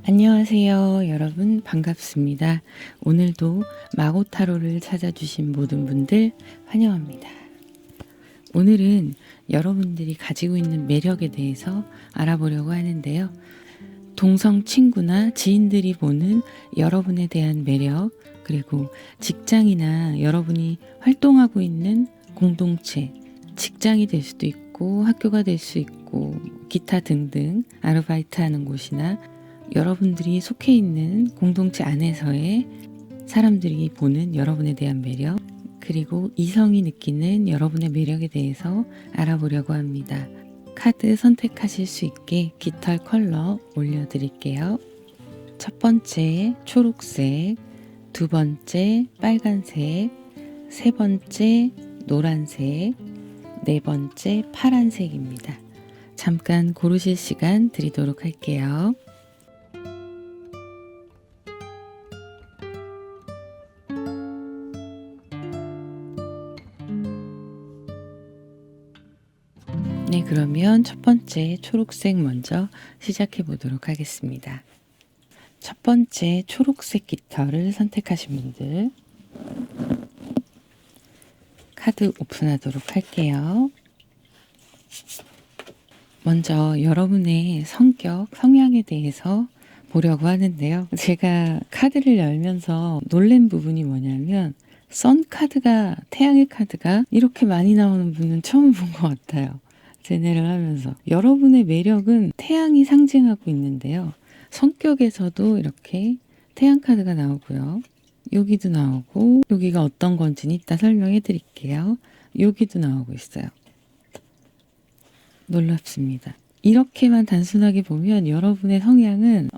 안녕하세요. 여러분 반갑습니다. 오늘도 마고타로를 찾아주신 모든 분들 환영합니다. 오늘은 여러분들이 가지고 있는 매력에 대해서 알아보려고 하는데요. 동성 친구나 지인들이 보는 여러분에 대한 매력, 그리고 직장이나 여러분이 활동하고 있는 공동체, 직장이 될 수도 있고 학교가 될 수 있고 기타 등등 아르바이트 하는 곳이나 여러분들이 속해 있는 공동체 안에서의 사람들이 보는 여러분에 대한 매력, 그리고 이성이 느끼는 여러분의 매력에 대해서 알아보려고 합니다. 카드 선택하실 수 있게 깃털 컬러 올려드릴게요. 첫 번째 초록색, 두 번째 빨간색, 세 번째 노란색, 네 번째 파란색입니다. 잠깐 고르실 시간 드리도록 할게요. 네, 그러면 첫 번째 초록색 먼저 시작해 보도록 하겠습니다. 첫 번째 초록색 깃털을 선택하신 분들 카드 오픈하도록 할게요. 먼저 여러분의 성격, 성향에 대해서 보려고 하는데요. 제가 카드를 열면서 놀란 부분이 뭐냐면 선 카드가, 태양의 카드가 이렇게 많이 나오는 분은 처음 본 것 같아요. 제네를 하면서 여러분의 매력은 태양이 상징하고 있는데요. 성격에서도 이렇게 태양 카드가 나오고요. 여기도 나오고, 여기가 어떤 건지는 이따 설명해 드릴게요. 여기도 나오고 있어요. 놀랍습니다. 이렇게만 단순하게 보면 여러분의 성향은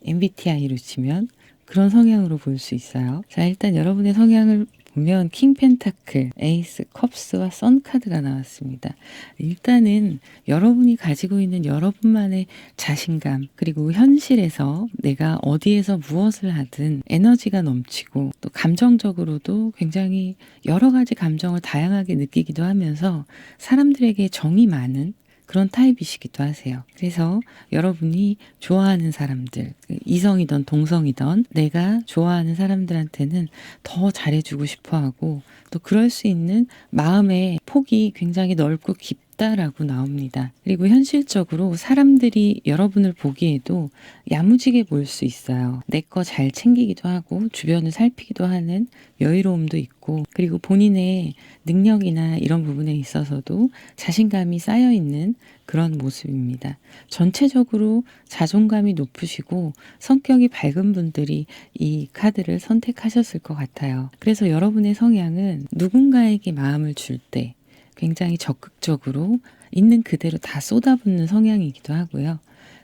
MBTI로 치면 그런 성향으로 볼 수 있어요. 자, 일단 여러분의 성향을 보면 킹 펜타클, 에이스 컵스와 선 카드가 나왔습니다. 일단은 여러분이 가지고 있는 여러분만의 자신감, 그리고 현실에서 내가 어디에서 무엇을 하든 에너지가 넘치고 또 감정적으로도 굉장히 여러 가지 감정을 다양하게 느끼기도 하면서 사람들에게 정이 많은 그런 타입이시기도 하세요. 그래서 여러분이 좋아하는 사람들, 이성이든 동성이든 내가 좋아하는 사람들한테는 더 잘해주고 싶어하고 또 그럴 수 있는 마음의 폭이 굉장히 넓고 깊다라고 나옵니다. 그리고 현실적으로 사람들이 여러분을 보기에도 야무지게 볼 수 있어요. 내 거 잘 챙기기도 하고 주변을 살피기도 하는 여유로움도 있고, 그리고 본인의 능력이나 이런 부분에 있어서도 자신감이 쌓여있는 그런 모습입니다. 전체적으로 자존감이 높으시고 성격이 밝은 분들이 이 카드를 선택하셨을 것 같아요. 그래서 여러분의 성향은 누군가에게 마음을 줄 때 굉장히 적극적으로 있는 그대로 다 쏟아붓는 성향이기도 하고요.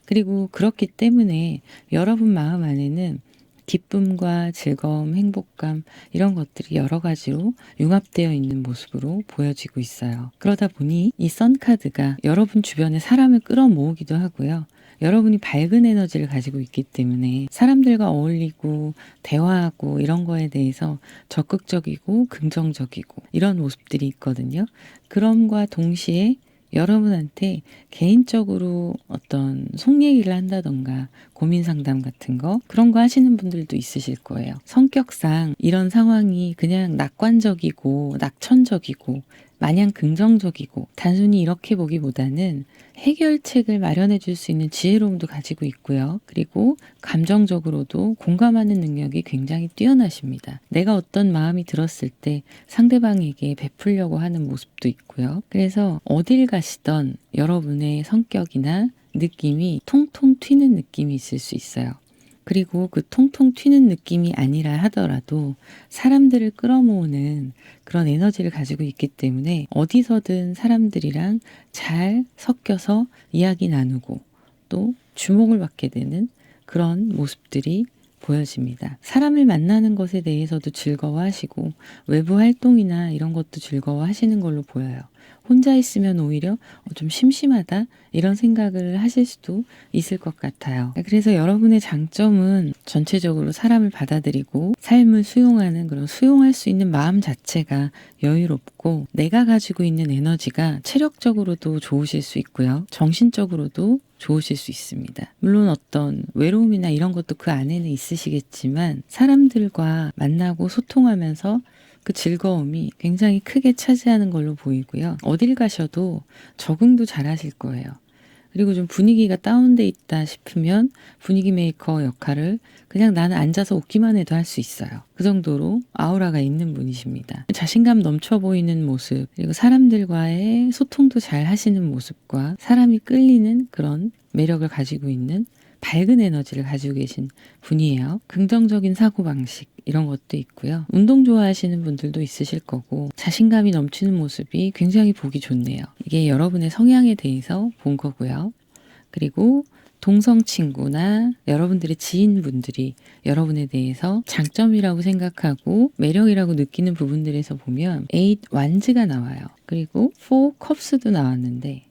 그리고 그렇기 때문에 여러분 마음 안에는 기쁨과 즐거움, 행복감 이런 것들이 여러 가지로 융합되어 있는 모습으로 보여지고 있어요. 그러다 보니 이 선카드가 여러분 주변에 사람을 끌어모으기도 하고요. 여러분이 밝은 에너지를 가지고 있기 때문에 사람들과 어울리고 대화하고 이런 거에 대해서 적극적이고 긍정적이고 이런 모습들이 있거든요. 그럼과 동시에 여러분한테 개인적으로 어떤 속 얘기를 한다던가 고민 상담 같은 거 그런 거 하시는 분들도 있으실 거예요. 성격상 이런 상황이 그냥 낙관적이고 낙천적이고 마냥 긍정적이고 단순히 이렇게 보기보다는 해결책을 마련해 줄 수 있는 지혜로움도 가지고 있고요. 그리고 감정적으로도 공감하는 능력이 굉장히 뛰어나십니다. 내가 어떤 마음이 들었을 때 상대방에게 베풀려고 하는 모습도 있고요. 그래서 어딜 가시던 여러분의 성격이나 느낌이 통통 튀는 느낌이 있을 수 있어요. 그리고 그 통통 튀는 느낌이 아니라 하더라도 사람들을 끌어모으는 그런 에너지를 가지고 있기 때문에 어디서든 사람들이랑 잘 섞여서 이야기 나누고 또 주목을 받게 되는 그런 모습들이 보여집니다. 사람을 만나는 것에 대해서도 즐거워하시고 외부 활동이나 이런 것도 즐거워하시는 걸로 보여요. 혼자 있으면 오히려 좀 심심하다 이런 생각을 하실 수도 있을 것 같아요. 그래서 여러분의 장점은 전체적으로 사람을 받아들이고 삶을 수용하는 그런 수용할 수 있는 마음 자체가 여유롭고 내가 가지고 있는 에너지가 체력적으로도 좋으실 수 있고요. 정신적으로도 좋으실 수 있습니다. 물론 어떤 외로움이나 이런 것도 그 안에는 있으시겠지만 사람들과 만나고 소통하면서 그 즐거움이 굉장히 크게 차지하는 걸로 보이고요. 어딜 가셔도 적응도 잘 하실 거예요. 그리고 좀 분위기가 다운돼 있다 싶으면 분위기 메이커 역할을 그냥 나는 앉아서 웃기만 해도 할 수 있어요. 그 정도로 아우라가 있는 분이십니다. 자신감 넘쳐 보이는 모습, 그리고 사람들과의 소통도 잘 하시는 모습과 사람이 끌리는 그런 매력을 가지고 있는 밝은 에너지를 가지고 계신 분이에요. 긍정적인 사고방식 이런 것도 있고요. 운동 좋아하시는 분들도 있으실 거고 자신감이 넘치는 모습이 굉장히 보기 좋네요. 이게 여러분의 성향에 대해서 본 거고요. 그리고 동성 친구나 여러분들의 지인분들이 여러분에 대해서 장점이라고 생각하고 매력이라고 느끼는 부분들에서 보면 8 완즈가 나와요. 그리고 4 컵스도 나왔는데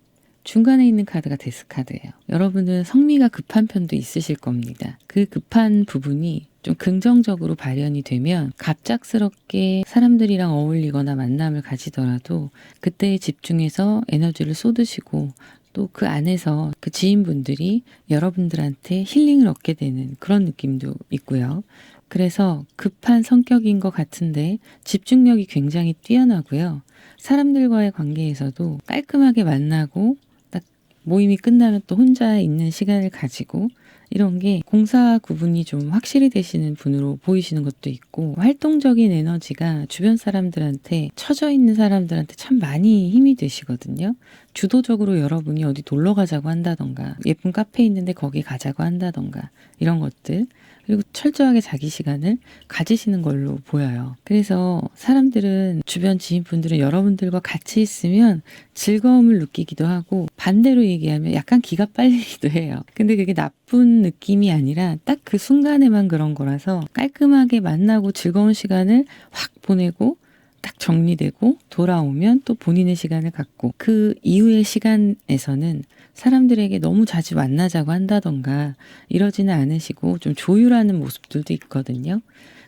중간에 있는 카드가 데스 카드예요. 여러분은 성미가 급한 편도 있으실 겁니다. 그 급한 부분이 좀 긍정적으로 발현이 되면 갑작스럽게 사람들이랑 어울리거나 만남을 가지더라도 그때에 집중해서 에너지를 쏟으시고 또 그 안에서 그 지인분들이 여러분들한테 힐링을 얻게 되는 그런 느낌도 있고요. 그래서 급한 성격인 것 같은데 집중력이 굉장히 뛰어나고요. 사람들과의 관계에서도 깔끔하게 만나고 딱 모임이 끝나면 또 혼자 있는 시간을 가지고 이런 게 공사 구분이 좀 확실히 되시는 분으로 보이시는 것도 있고 활동적인 에너지가 주변 사람들한테 처져 있는 사람들한테 참 많이 힘이 되시거든요. 주도적으로 여러분이 어디 놀러 가자고 한다던가 예쁜 카페 있는데 거기 가자고 한다던가 이런 것들 그리고 철저하게 자기 시간을 가지시는 걸로 보여요. 그래서 사람들은 주변 지인분들은 여러분들과 같이 있으면 즐거움을 느끼기도 하고 반대로 얘기하면 약간 기가 빨리기도 해요. 근데 그게 나쁜 느낌이 아니라 딱 그 순간에만 그런 거라서 깔끔하게 만나고 즐거운 시간을 확 보내고 딱 정리되고 돌아오면 또 본인의 시간을 갖고 그 이후의 시간에서는 사람들에게 너무 자주 만나자고 한다던가 이러지는 않으시고 좀 조율하는 모습들도 있거든요.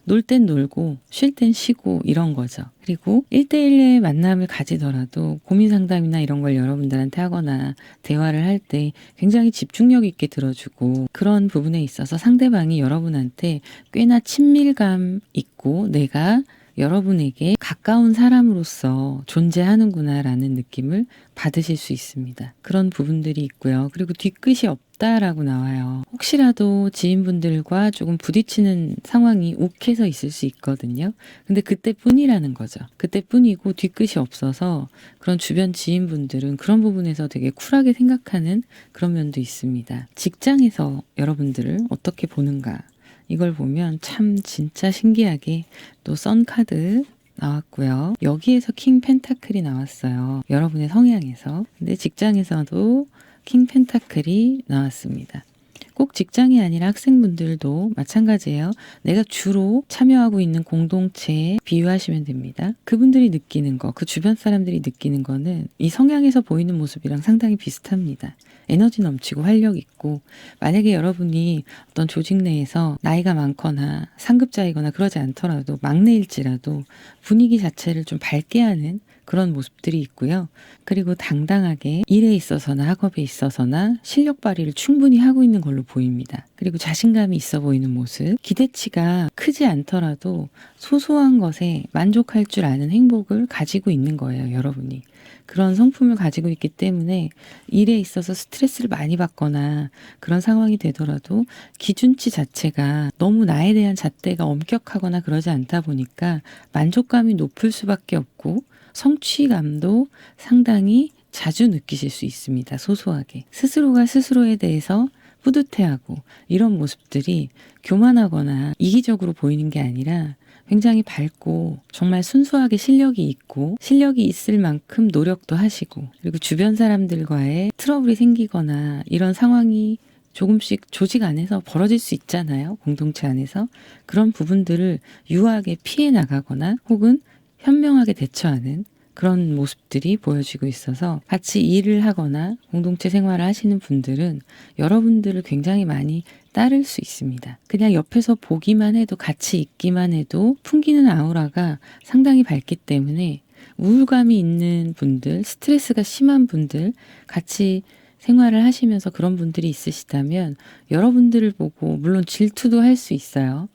놀 땐 놀고 쉴 땐 쉬고 이런 거죠. 그리고 1대1의 만남을 가지더라도 고민 상담이나 이런 걸 여러분들한테 하거나 대화를 할 때 굉장히 집중력 있게 들어주고 그런 부분에 있어서 상대방이 여러분한테 꽤나 친밀감 있고 내가 여러분에게 가까운 사람으로서 존재하는구나라는 느낌을 받으실 수 있습니다. 그런 부분들이 있고요. 그리고 뒤끝이 없다라고 나와요. 혹시라도 지인분들과 조금 부딪히는 상황이 욱해서 있을 수 있거든요. 근데 그때뿐이라는 거죠. 그때뿐이고 뒤끝이 없어서 그런 주변 지인분들은 그런 부분에서 되게 쿨하게 생각하는 그런 면도 있습니다. 직장에서 여러분들을 어떻게 보는가 이걸 보면 참 진짜 신기하게 또 선카드 나왔고요. 여기에서 킹 펜타클이 나왔어요. 여러분의 성향에서. 근데 직장에서도 킹 펜타클이 나왔습니다. 꼭 직장이 아니라 학생분들도 마찬가지예요. 내가 주로 참여하고 있는 공동체에 비유하시면 됩니다. 그분들이 느끼는 거, 그 주변 사람들이 느끼는 거는 이 성향에서 보이는 모습이랑 상당히 비슷합니다. 에너지 넘치고 활력 있고, 만약에 여러분이 어떤 조직 내에서 나이가 많거나 상급자이거나 그러지 않더라도 막내일지라도 분위기 자체를 좀 밝게 하는 그런 모습들이 있고요. 그리고 당당하게 일에 있어서나 학업에 있어서나 실력 발휘를 충분히 하고 있는 걸로 보입니다. 그리고 자신감이 있어 보이는 모습, 기대치가 크지 않더라도 소소한 것에 만족할 줄 아는 행복을 가지고 있는 거예요, 여러분이. 그런 성품을 가지고 있기 때문에 일에 있어서 스트레스를 많이 받거나 그런 상황이 되더라도 기준치 자체가 너무 나에 대한 잣대가 엄격하거나 그러지 않다 보니까 만족감이 높을 수밖에 없고 성취감도 상당히 자주 느끼실 수 있습니다. 소소하게. 스스로가 스스로에 대해서 뿌듯해하고 이런 모습들이 교만하거나 이기적으로 보이는 게 아니라 굉장히 밝고 정말 순수하게 실력이 있고 실력이 있을 만큼 노력도 하시고 그리고 주변 사람들과의 트러블이 생기거나 이런 상황이 조금씩 조직 안에서 벌어질 수 있잖아요. 공동체 안에서. 그런 부분들을 유하게 피해 나가거나 혹은 현명하게 대처하는 그런 모습들이 보여지고 있어서 같이 일을 하거나 공동체 생활을 하시는 분들은 여러분들을 굉장히 많이 따를 수 있습니다. 그냥 옆에서 보기만 해도 같이 있기만 해도 풍기는 아우라가 상당히 밝기 때문에 우울감이 있는 분들, 스트레스가 심한 분들, 같이 생활을 하시면서 그런 분들이 있으시다면 여러분들을 보고 물론 질투도 할 수 있어요.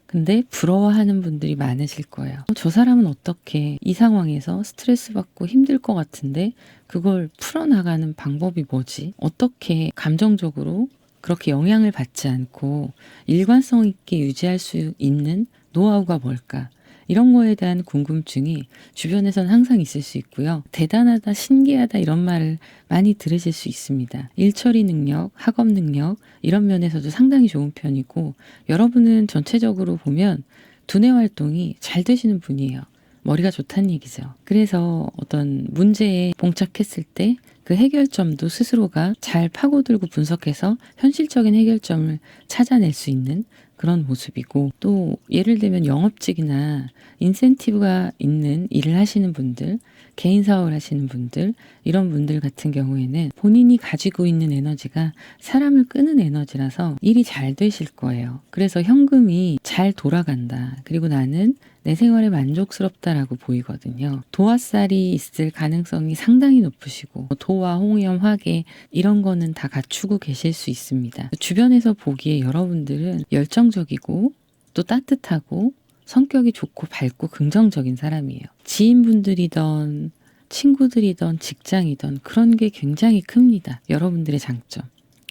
근데 부러워하는 분들이 많으실 거예요. 저 사람은 어떻게 이 상황에서 스트레스 받고 힘들 것 같은데 그걸 풀어나가는 방법이 뭐지? 어떻게 감정적으로 그렇게 영향을 받지 않고 일관성 있게 유지할 수 있는 노하우가 뭘까? 이런 거에 대한 궁금증이 주변에서는 항상 있을 수 있고요. 대단하다, 신기하다 이런 말을 많이 들으실 수 있습니다. 일처리 능력, 학업 능력 이런 면에서도 상당히 좋은 편이고 여러분은 전체적으로 보면 두뇌 활동이 잘 되시는 분이에요. 머리가 좋다는 얘기죠. 그래서 어떤 문제에 봉착했을 때 그 해결점도 스스로가 잘 파고들고 분석해서 현실적인 해결점을 찾아낼 수 있는 그런 모습이고 또 예를 들면 영업직이나 인센티브가 있는 일을 하시는 분들, 개인 사업을 하시는 분들 이런 분들 같은 경우에는 본인이 가지고 있는 에너지가 사람을 끄는 에너지라서 일이 잘 되실 거예요. 그래서 현금이 잘 돌아간다. 그리고 나는 내 생활에 만족스럽다라고 보이거든요. 도화살이 있을 가능성이 상당히 높으시고 도화, 홍염, 화계 이런 거는 다 갖추고 계실 수 있습니다. 주변에서 보기에 여러분들은 열정적이고 또 따뜻하고 성격이 좋고 밝고 긍정적인 사람이에요. 지인분들이던 친구들이던 직장이던 그런 게 굉장히 큽니다. 여러분들의 장점.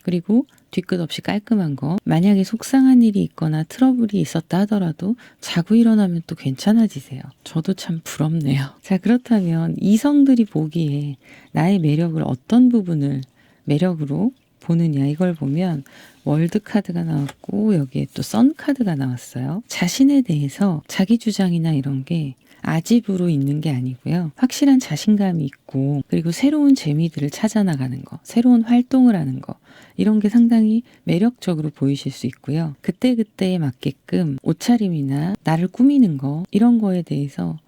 그리고 뒤끝 없이 깔끔한 거. 만약에 속상한 일이 있거나 트러블이 있었다 하더라도 자고 일어나면 또 괜찮아지세요. 저도 참 부럽네요. 자, 그렇다면 이성들이 보기에 나의 매력을 어떤 부분을 매력으로 보느냐 이걸 보면 월드 카드가 나왔고 여기에 또 선 카드가 나왔어요. 자신에 대해서 자기 주장이나 이런 게 아집으로 있는 게 아니고요. 확실한 자신감이 있고 그리고 새로운 재미들을 찾아 나가는 거, 새로운 활동을 하는 거 이런 게 상당히 매력적으로 보이실 수 있고요. 그때그때에 맞게끔 옷차림이나 나를 꾸미는 거 이런 거에 대해서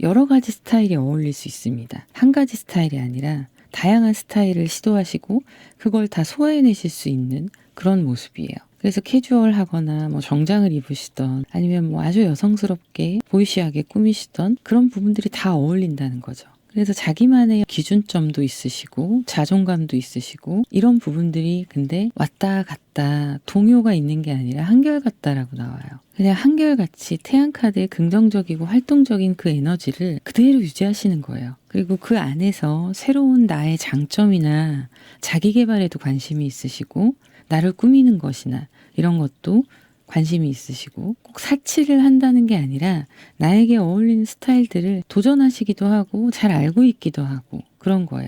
여러 가지 스타일이 어울릴 수 있습니다. 한 가지 스타일이 아니라 다양한 스타일을 시도하시고 그걸 다 소화해내실 수 있는 그런 모습이에요. 그래서 캐주얼하거나 뭐 정장을 입으시던 아니면 뭐 아주 여성스럽게 보이시하게 꾸미시던 그런 부분들이 다 어울린다는 거죠. 그래서 자기만의 기준점도 있으시고 자존감도 있으시고 이런 부분들이 근데 왔다 갔다 동요가 있는 게 아니라 한결같다라고 나와요. 그냥 한결같이 태양카드의 긍정적이고 활동적인 그 에너지를 그대로 유지하시는 거예요. 그리고 그 안에서 새로운 나의 장점이나 자기 개발에도 관심이 있으시고 나를 꾸미는 것이나 이런 것도 관심이 있으시고 꼭 사치를 한다는 게 아니라 나에게 어울리는 스타일들을 도전하시기도 하고 잘 알고 있기도 하고 그런 거예요.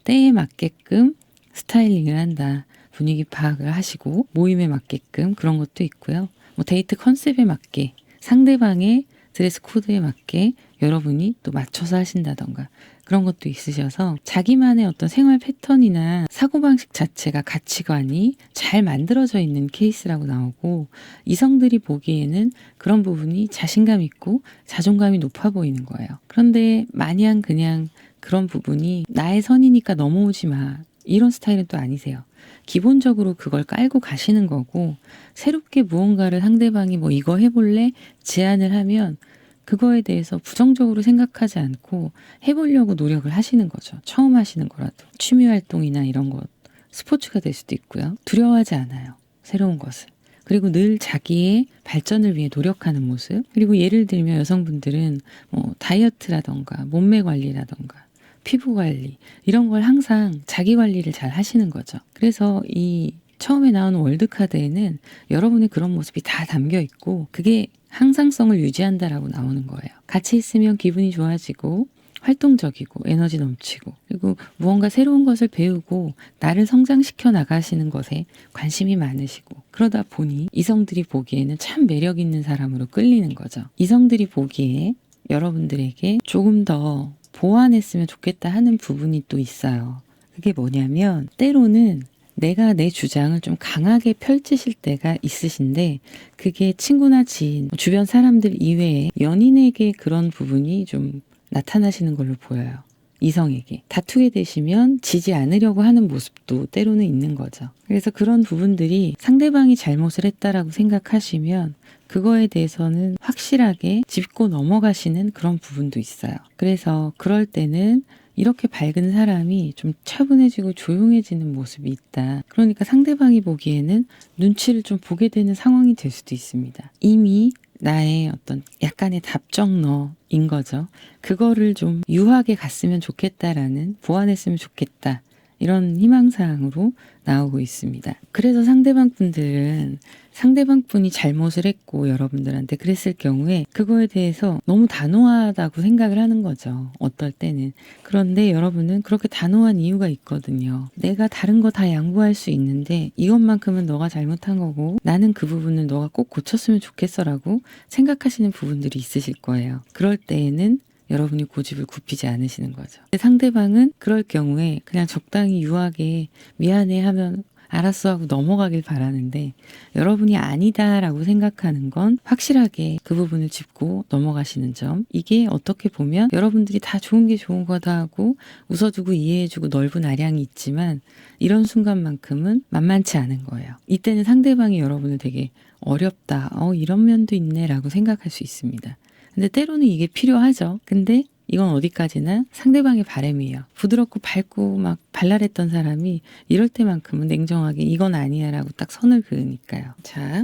때에 맞게끔 스타일링을 한다. 분위기 파악을 하시고 모임에 맞게끔 그런 것도 있고요. 뭐 데이트 컨셉에 맞게 상대방의 드레스 코드에 맞게 여러분이 또 맞춰서 하신다던가 그런 것도 있으셔서 자기만의 어떤 생활 패턴이나 사고방식 자체가 가치관이 잘 만들어져 있는 케이스라고 나오고 이성들이 보기에는 그런 부분이 자신감 있고 자존감이 높아 보이는 거예요. 그런데 마냥 그냥 그런 부분이 나의 선이니까 넘어오지 마 이런 스타일은 또 아니세요. 기본적으로 그걸 깔고 가시는 거고 새롭게 무언가를 상대방이 뭐 이거 해볼래? 제안을 하면 그거에 대해서 부정적으로 생각하지 않고 해보려고 노력을 하시는 거죠. 처음 하시는 거라도. 취미 활동이나 이런 것, 스포츠가 될 수도 있고요. 두려워하지 않아요. 새로운 것을. 그리고 늘 자기의 발전을 위해 노력하는 모습. 그리고 예를 들면 여성분들은 뭐 다이어트라던가 몸매 관리라던가 피부 관리 이런 걸 항상 자기 관리를 잘 하시는 거죠. 그래서 이 처음에 나오는 월드카드에는 여러분의 그런 모습이 다 담겨 있고 그게 항상성을 유지한다라고 나오는 거예요. 같이 있으면 기분이 좋아지고 활동적이고 에너지 넘치고 그리고 무언가 새로운 것을 배우고 나를 성장시켜 나가시는 것에 관심이 많으시고 그러다 보니 이성들이 보기에는 참 매력 있는 사람으로 끌리는 거죠. 이성들이 보기에 여러분들에게 조금 더 보완했으면 좋겠다 하는 부분이 또 있어요. 그게 뭐냐면 때로는 내가 내 주장을 좀 강하게 펼치실 때가 있으신데 그게 친구나 지인, 주변 사람들 이외에 연인에게 그런 부분이 좀 나타나시는 걸로 보여요. 이성에게. 다투게 되시면 지지 않으려고 하는 모습도 때로는 있는 거죠. 그래서 그런 부분들이 상대방이 잘못을 했다라고 생각하시면 그거에 대해서는 확실하게 짚고 넘어가시는 그런 부분도 있어요. 그래서 그럴 때는 이렇게 밝은 사람이 좀 차분해지고 조용해지는 모습이 있다. 그러니까 상대방이 보기에는 눈치를 좀 보게 되는 상황이 될 수도 있습니다. 이미 나의 어떤 약간의 답정너인 거죠. 그거를 좀 유하게 갔으면 좋겠다라는, 보완했으면 좋겠다. 이런 희망사항으로 나오고 있습니다. 그래서 상대방 분들은 상대방 분이 잘못을 했고 여러분들한테 그랬을 경우에 그거에 대해서 너무 단호하다고 생각을 하는 거죠. 어떨 때는. 그런데 여러분은 그렇게 단호한 이유가 있거든요. 내가 다른 거 다 양보할 수 있는데 이것만큼은 너가 잘못한 거고 나는 그 부분을 너가 꼭 고쳤으면 좋겠어라고 생각하시는 부분들이 있으실 거예요. 그럴 때에는 여러분이 고집을 굽히지 않으시는 거죠. 상대방은 그럴 경우에 그냥 적당히 유하게 미안해 하면 알았어 하고 넘어가길 바라는데 여러분이 아니다라고 생각하는 건 확실하게 그 부분을 짚고 넘어가시는 점. 이게 어떻게 보면 여러분들이 다 좋은 게 좋은 거다 하고 웃어주고 이해해주고 넓은 아량이 있지만 이런 순간만큼은 만만치 않은 거예요. 이때는 상대방이 여러분을 되게 어렵다. 이런 면도 있네 라고 생각할 수 있습니다. 근데 때로는 이게 필요하죠. 근데 이건 어디까지나 상대방의 바람이에요. 부드럽고 밝고 막 발랄했던 사람이 이럴 때만큼은 냉정하게 이건 아니야 라고 딱 선을 그으니까요. 자,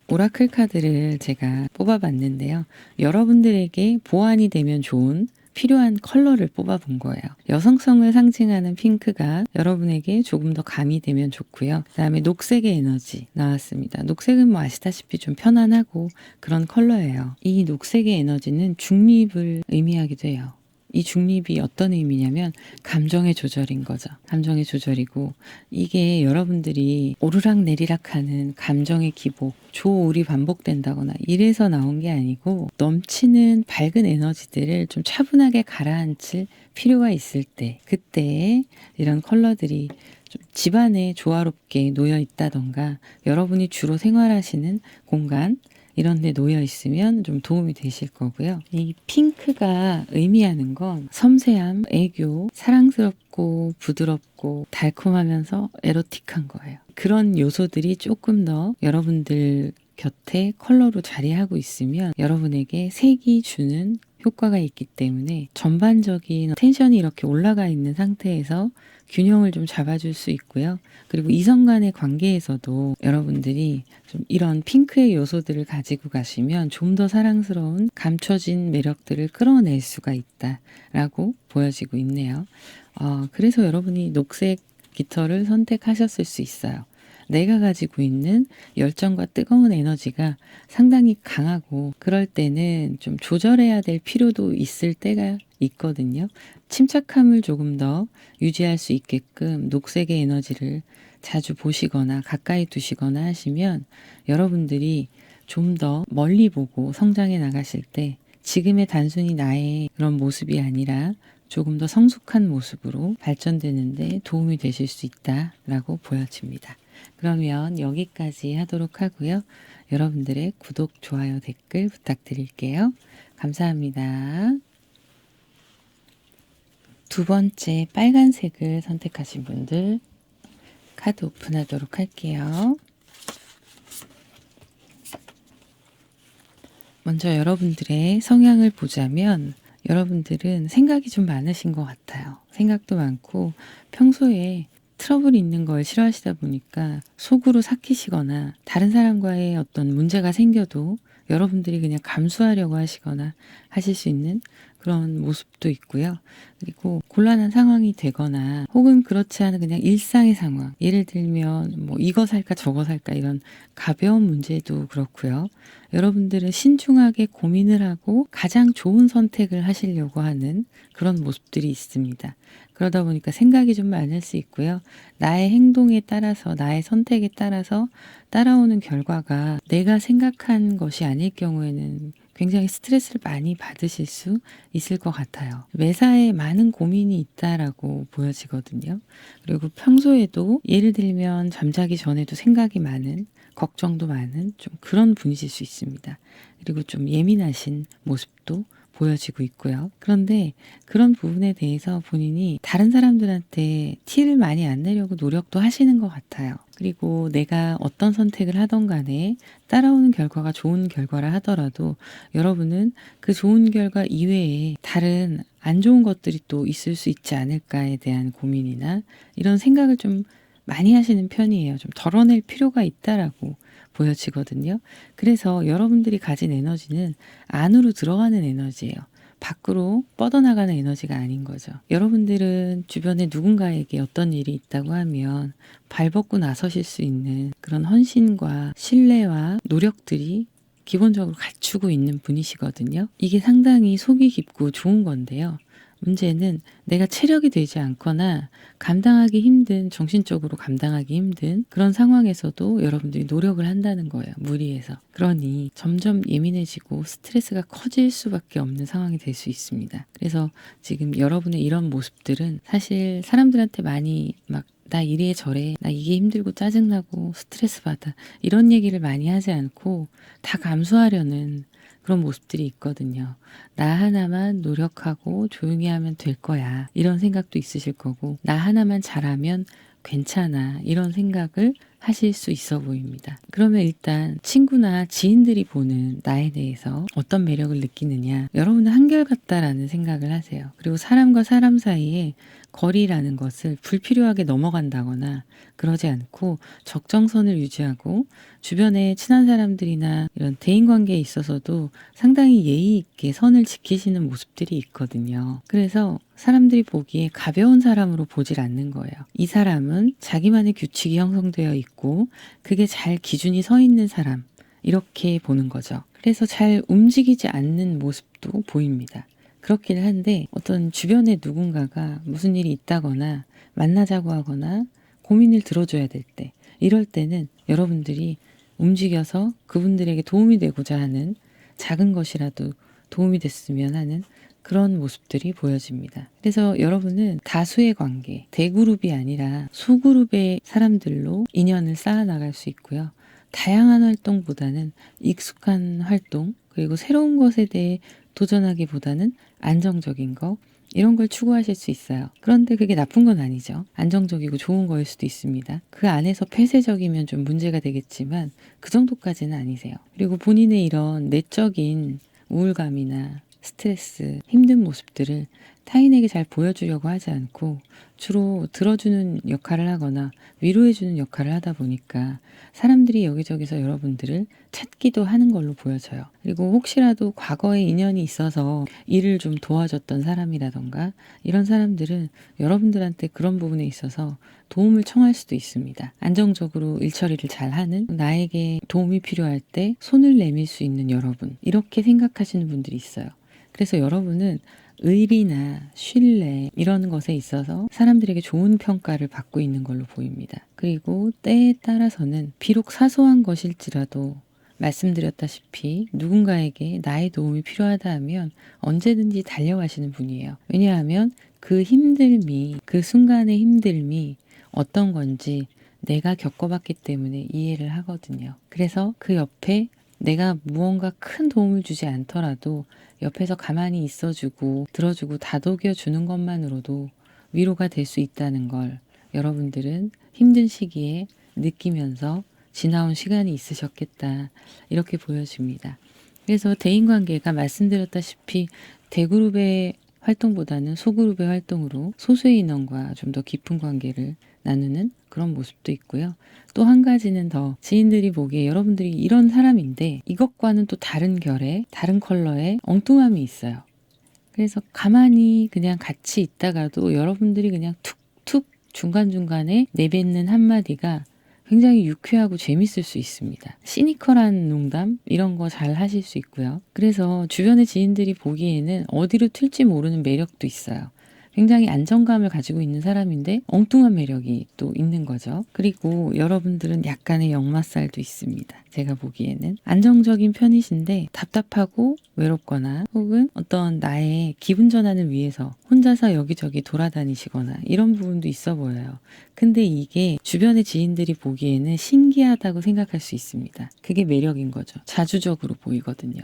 오라클 카드를 제가 뽑아봤는데요. 여러분들에게 보완이 되면 좋은 필요한 컬러를 뽑아본 거예요. 여성성을 상징하는 핑크가 여러분에게 조금 더 가미되면 좋고요. 그 다음에 녹색의 에너지 나왔습니다. 녹색은 뭐 아시다시피 좀 편안하고 그런 컬러예요. 이 녹색의 에너지는 중립을 의미하기도 해요. 이 중립이 어떤 의미냐면 감정의 조절인 거죠. 감정의 조절이고 이게 여러분들이 오르락내리락하는 감정의 기복, 조울이 반복된다거나 이래서 나온 게 아니고 넘치는 밝은 에너지들을 좀 차분하게 가라앉힐 필요가 있을 때 그때 이런 컬러들이 좀 집안에 조화롭게 놓여 있다던가 여러분이 주로 생활하시는 공간 이런 데 놓여 있으면 좀 도움이 되실 거고요. 이 핑크가 의미하는 건 섬세함, 애교, 사랑스럽고 부드럽고 달콤하면서 에로틱한 거예요. 그런 요소들이 조금 더 여러분들 곁에 컬러로 자리하고 있으면 여러분에게 색이 주는 효과가 있기 때문에 전반적인 텐션이 이렇게 올라가 있는 상태에서 균형을 좀 잡아줄 수 있고요. 그리고 이성 간의 관계에서도 여러분들이 좀 이런 핑크의 요소들을 가지고 가시면 좀 더 사랑스러운 감춰진 매력들을 끌어낼 수가 있다라고 보여지고 있네요. 그래서 여러분이 녹색 깃털을 선택하셨을 수 있어요. 내가 가지고 있는 열정과 뜨거운 에너지가 상당히 강하고 그럴 때는 좀 조절해야 될 필요도 있을 때가 있거든요. 침착함을 조금 더 유지할 수 있게끔 녹색의 에너지를 자주 보시거나 가까이 두시거나 하시면 여러분들이 좀 더 멀리 보고 성장해 나가실 때 지금의 단순히 나의 그런 모습이 아니라 조금 더 성숙한 모습으로 발전되는데 도움이 되실 수 있다라고 보여집니다. 그러면 여기까지 하도록 하고요. 여러분들의 구독, 좋아요, 댓글 부탁드릴게요. 감사합니다. 두 번째 빨간색을 선택하신 분들 카드 오픈하도록 할게요. 먼저 여러분들의 성향을 보자면 여러분들은 생각이 좀 많으신 것 같아요. 생각도 많고 평소에 트러블이 있는 걸 싫어하시다 보니까 속으로 삭히시거나 다른 사람과의 어떤 문제가 생겨도 여러분들이 그냥 감수하려고 하시거나 하실 수 있는 그런 모습도 있고요. 그리고 곤란한 상황이 되거나 혹은 그렇지 않은 그냥 일상의 상황, 예를 들면 뭐 이거 살까 저거 살까 이런 가벼운 문제도 그렇고요. 여러분들은 신중하게 고민을 하고 가장 좋은 선택을 하시려고 하는 그런 모습들이 있습니다. 그러다 보니까 생각이 좀 많을 수 있고요. 나의 행동에 따라서, 나의 선택에 따라서 따라오는 결과가 내가 생각한 것이 아닐 경우에는 굉장히 스트레스를 많이 받으실 수 있을 것 같아요. 매사에 많은 고민이 있다라고 보여지거든요. 그리고 평소에도 예를 들면 잠자기 전에도 생각이 많은, 걱정도 많은 좀 그런 분이실 수 있습니다. 그리고 좀 예민하신 모습도 보여지고 있고요. 그런데 그런 부분에 대해서 본인이 다른 사람들한테 티를 많이 안 내려고 노력도 하시는 것 같아요. 그리고 내가 어떤 선택을 하던 간에 따라오는 결과가 좋은 결과라 하더라도 여러분은 그 좋은 결과 이외에 다른 안 좋은 것들이 또 있을 수 있지 않을까에 대한 고민이나 이런 생각을 좀 많이 하시는 편이에요. 좀 덜어낼 필요가 있다라고 보여지거든요. 그래서 여러분들이 가진 에너지는 안으로 들어가는 에너지예요. 밖으로 뻗어나가는 에너지가 아닌 거죠. 여러분들은 주변에 누군가에게 어떤 일이 있다고 하면 발벗고 나서실 수 있는 그런 헌신과 신뢰와 노력들이 기본적으로 갖추고 있는 분이시거든요. 이게 상당히 속이 깊고 좋은 건데요. 문제는 내가 체력이 되지 않거나 감당하기 힘든, 정신적으로 감당하기 힘든 그런 상황에서도 여러분들이 노력을 한다는 거예요. 무리해서. 그러니 점점 예민해지고 스트레스가 커질 수밖에 없는 상황이 될 수 있습니다. 그래서 지금 여러분의 이런 모습들은 사실 사람들한테 많이 막 나 이래 저래, 나 이게 힘들고 짜증나고 스트레스 받아 이런 얘기를 많이 하지 않고 다 감수하려는 그런 모습들이 있거든요. 나 하나만 노력하고 조용히 하면 될 거야. 이런 생각도 있으실 거고, 나 하나만 잘하면 괜찮아. 이런 생각을 하실 수 있어 보입니다. 그러면 일단 친구나 지인들이 보는 나에 대해서 어떤 매력을 느끼느냐. 여러분은 한결같다라는 생각을 하세요. 그리고 사람과 사람 사이에 거리라는 것을 불필요하게 넘어간다거나 그러지 않고 적정선을 유지하고 주변에 친한 사람들이나 이런 대인관계에 있어서도 상당히 예의 있게 선을 지키시는 모습들이 있거든요. 그래서 사람들이 보기에 가벼운 사람으로 보질 않는 거예요. 이 사람은 자기만의 규칙이 형성되어 있고 그게 잘 기준이 서 있는 사람 이렇게 보는 거죠. 그래서 잘 움직이지 않는 모습도 보입니다. 그렇긴 한데 어떤 주변에 누군가가 무슨 일이 있다거나 만나자고 하거나 고민을 들어줘야 될 때 이럴 때는 여러분들이 움직여서 그분들에게 도움이 되고자 하는 작은 것이라도 도움이 됐으면 하는 그런 모습들이 보여집니다. 그래서 여러분은 다수의 관계, 대그룹이 아니라 소그룹의 사람들로 인연을 쌓아나갈 수 있고요. 다양한 활동보다는 익숙한 활동, 그리고 새로운 것에 대해 도전하기보다는 안정적인 거, 이런 걸 추구하실 수 있어요. 그런데 그게 나쁜 건 아니죠. 안정적이고 좋은 거일 수도 있습니다. 그 안에서 폐쇄적이면 좀 문제가 되겠지만 그 정도까지는 아니세요. 그리고 본인의 이런 내적인 우울감이나 스트레스, 힘든 모습들을 타인에게 잘 보여주려고 하지 않고 주로 들어주는 역할을 하거나 위로해주는 역할을 하다 보니까 사람들이 여기저기서 여러분들을 찾기도 하는 걸로 보여져요. 그리고 혹시라도 과거에 인연이 있어서 일을 좀 도와줬던 사람이라던가 이런 사람들은 여러분들한테 그런 부분에 있어서 도움을 청할 수도 있습니다. 안정적으로 일 처리를 잘하는, 나에게 도움이 필요할 때 손을 내밀 수 있는 여러분, 이렇게 생각하시는 분들이 있어요. 그래서 여러분은 의리나 신뢰 이런 것에 있어서 사람들에게 좋은 평가를 받고 있는 걸로 보입니다. 그리고 때에 따라서는 비록 사소한 것일지라도 말씀드렸다시피 누군가에게 나의 도움이 필요하다 하면 언제든지 달려가시는 분이에요. 왜냐하면 그 힘듦이, 그 순간의 힘듦이 어떤 건지 내가 겪어봤기 때문에 이해를 하거든요. 그래서 그 옆에 내가 무언가 큰 도움을 주지 않더라도 옆에서 가만히 있어주고 들어주고 다독여주는 것만으로도 위로가 될 수 있다는 걸 여러분들은 힘든 시기에 느끼면서 지나온 시간이 있으셨겠다, 이렇게 보여집니다. 그래서 대인관계가 말씀드렸다시피 대그룹의 활동보다는 소그룹의 활동으로 소수의 인원과 좀 더 깊은 관계를 나누는 그런 모습도 있고요. 또 한 가지는 더 지인들이 보기에 여러분들이 이런 사람인데 이것과는 또 다른 결의, 다른 컬러의 엉뚱함이 있어요. 그래서 가만히 그냥 같이 있다가도 여러분들이 그냥 툭툭 중간중간에 내뱉는 한마디가 굉장히 유쾌하고 재밌을 수 있습니다. 시니컬한 농담 이런 거 잘 하실 수 있고요. 그래서 주변의 지인들이 보기에는 어디로 튈지 모르는 매력도 있어요. 굉장히 안정감을 가지고 있는 사람인데 엉뚱한 매력이 또 있는 거죠. 그리고 여러분들은 약간의 역마살도 있습니다. 제가 보기에는 안정적인 편이신데 답답하고 외롭거나 혹은 어떤 나의 기분 전환을 위해서 혼자서 여기저기 돌아다니시거나 이런 부분도 있어 보여요. 근데 이게 주변의 지인들이 보기에는 신기하다고 생각할 수 있습니다. 그게 매력인 거죠. 자주적으로 보이거든요.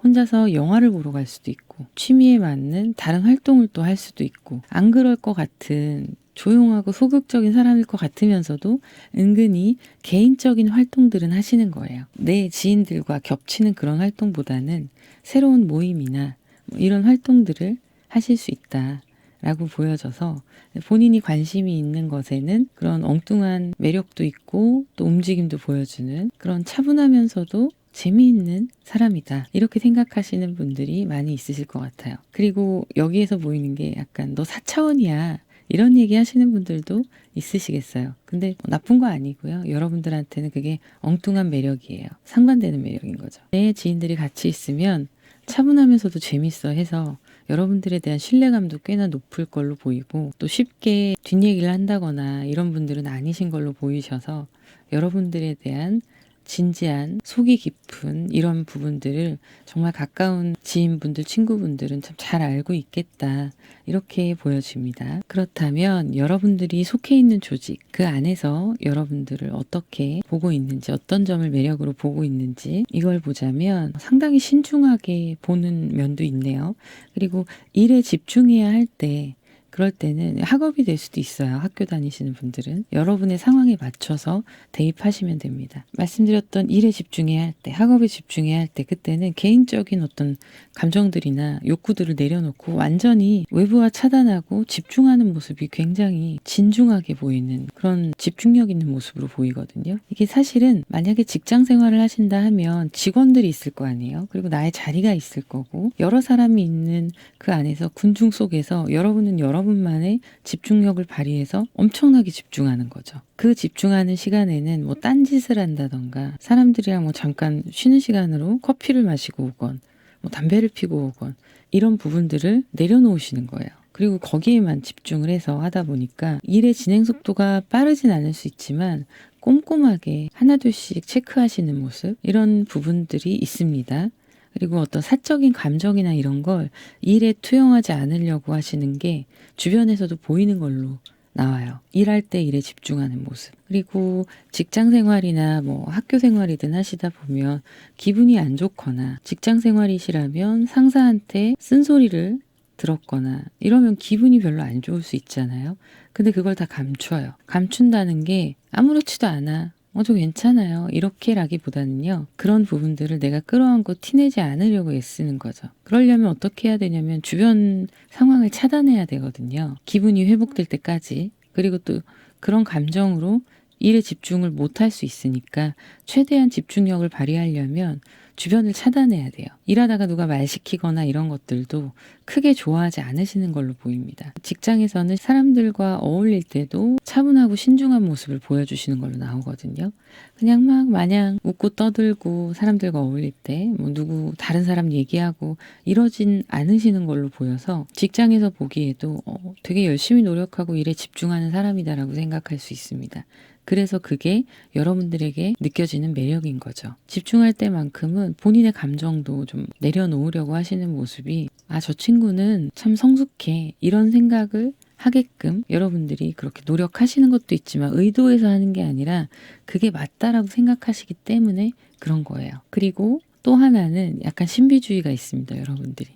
혼자서 영화를 보러 갈 수도 있고 취미에 맞는 다른 활동을 또 할 수도 있고 안 그럴 것 같은 조용하고 소극적인 사람일 것 같으면서도 은근히 개인적인 활동들은 하시는 거예요. 내 지인들과 겹치는 그런 활동보다는 새로운 모임이나 이런 활동들을 하실 수 있다라고 보여져서 본인이 관심이 있는 것에는 그런 엉뚱한 매력도 있고 또 움직임도 보여주는 그런 차분하면서도 재미있는 사람이다, 이렇게 생각하시는 분들이 많이 있으실 것 같아요. 그리고 여기에서 보이는 게 약간 너 4차원이야 이런 얘기 하시는 분들도 있으시겠어요. 근데 나쁜 거 아니고요. 여러분들한테는 그게 엉뚱한 매력이에요. 상반되는 매력인 거죠. 내 지인들이 같이 있으면 차분하면서도 재밌어 해서 여러분들에 대한 신뢰감도 꽤나 높을 걸로 보이고 또 쉽게 뒷얘기를 한다거나 이런 분들은 아니신 걸로 보이셔서 여러분들에 대한 진지한 속이 깊은 이런 부분들을 정말 가까운 지인분들, 친구분들은 참 잘 알고 있겠다, 이렇게 보여집니다. 그렇다면 여러분들이 속해 있는 조직, 그 안에서 여러분들을 어떻게 보고 있는지, 어떤 점을 매력으로 보고 있는지 이걸 보자면 상당히 신중하게 보는 면도 있네요. 그리고 일에 집중해야 할 때, 그럴 때는 학업이 될 수도 있어요. 학교 다니시는 분들은 여러분의 상황에 맞춰서 대입하시면 됩니다. 말씀드렸던 일에 집중해야 할 때, 학업에 집중해야 할 때, 그때는 개인적인 어떤 감정들이나 욕구들을 내려놓고 완전히 외부와 차단하고 집중하는 모습이 굉장히 진중하게 보이는 그런 집중력 있는 모습으로 보이거든요. 이게 사실은 만약에 직장 생활을 하신다 하면 직원들이 있을 거 아니에요. 그리고 나의 자리가 있을 거고 여러 사람이 있는 그 안에서 군중 속에서 여러분은 여러분만의 집중력을 발휘해서 엄청나게 집중하는 거죠. 그 집중하는 시간에는 뭐 딴짓을 한다던가 사람들이랑 뭐 잠깐 쉬는 시간으로 커피를 마시고 오건 뭐 담배를 피고 오건 이런 부분들을 내려놓으시는 거예요. 그리고 거기에만 집중을 해서 하다 보니까 일의 진행 속도가 빠르진 않을 수 있지만 꼼꼼하게 하나둘씩 체크하시는 모습, 이런 부분들이 있습니다. 그리고 어떤 사적인 감정이나 이런 걸 일에 투영하지 않으려고 하시는 게 주변에서도 보이는 걸로 나와요. 일할 때 일에 집중하는 모습. 그리고 직장 생활이나 뭐 학교 생활이든 하시다 보면 기분이 안 좋거나 직장 생활이시라면 상사한테 쓴소리를 들었거나 이러면 기분이 별로 안 좋을 수 있잖아요. 근데 그걸 다 감춰요. 감춘다는 게 아무렇지도 않아, 저 괜찮아요, 이렇게라기보다는요, 그런 부분들을 내가 끌어안고 티내지 않으려고 애쓰는 거죠. 그러려면 어떻게 해야 되냐면 주변 상황을 차단해야 되거든요. 기분이 회복될 때까지. 그리고 또 그런 감정으로 일에 집중을 못할 수 있으니까 최대한 집중력을 발휘하려면 주변을 차단해야 돼요. 일하다가 누가 말 시키거나 이런 것들도 크게 좋아하지 않으시는 걸로 보입니다. 직장에서는 사람들과 어울릴 때도 차분하고 신중한 모습을 보여주시는 걸로 나오거든요. 그냥 막 마냥 웃고 떠들고 사람들과 어울릴 때 뭐 누구 다른 사람 얘기하고 이러진 않으시는 걸로 보여서 직장에서 보기에도 되게 열심히 노력하고 일에 집중하는 사람이다라고 생각할 수 있습니다. 그래서 그게 여러분들에게 느껴지는 매력인 거죠. 집중할 때만큼은 본인의 감정도 좀 내려놓으려고 하시는 모습이 저 친구는 참 성숙해 이런 생각을 하게끔 여러분들이 그렇게 노력하시는 것도 있지만 의도해서 하는 게 아니라 그게 맞다라고 생각하시기 때문에 그런 거예요. 그리고 또 하나는 약간 신비주의가 있습니다. 여러분들이.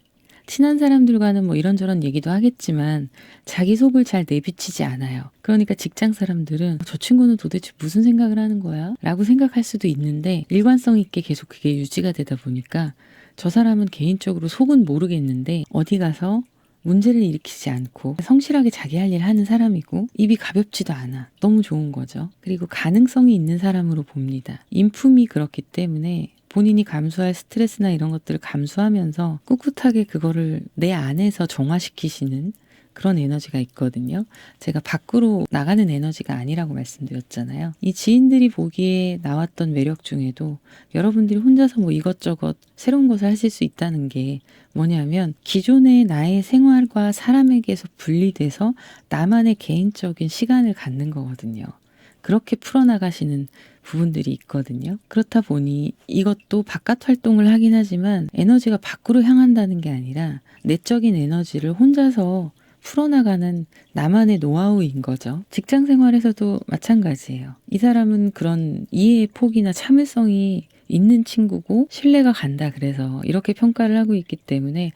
친한 사람들과는 뭐 이런저런 얘기도 하겠지만 자기 속을 잘 내비치지 않아요. 그러니까 직장 사람들은 저 친구는 도대체 무슨 생각을 하는 거야? 라고 생각할 수도 있는데 일관성 있게 계속 그게 유지가 되다 보니까 저 사람은 개인적으로 속은 모르겠는데 어디 가서 문제를 일으키지 않고 성실하게 자기 할 일 하는 사람이고 입이 가볍지도 않아. 너무 좋은 거죠. 그리고 가능성이 있는 사람으로 봅니다. 인품이 그렇기 때문에 본인이 감수할 스트레스나 이런 것들을 감수하면서 꿋꿋하게 그거를 내 안에서 정화시키시는 그런 에너지가 있거든요. 제가 밖으로 나가는 에너지가 아니라고 말씀드렸잖아요. 이 지인들이 보기에 나왔던 매력 중에도 여러분들이 혼자서 뭐 이것저것 새로운 것을 하실 수 있다는 게 뭐냐면 기존의 나의 생활과 사람에게서 분리돼서 나만의 개인적인 시간을 갖는 거거든요. 그렇게 풀어나가시는 부분들이 있거든요. 그렇다 보니 이것도 바깥 활동을 하긴 하지만 에너지가 밖으로 향한다는 게 아니라 내적인 에너지를 혼자서 풀어나가는 나만의 노하우인 거죠. 직장 생활에서도 마찬가지예요. 이 사람은 그런 이해의 폭이나 참을성이 있는 친구고 신뢰가 간다 그래서 이렇게 평가를 하고 있기 때문에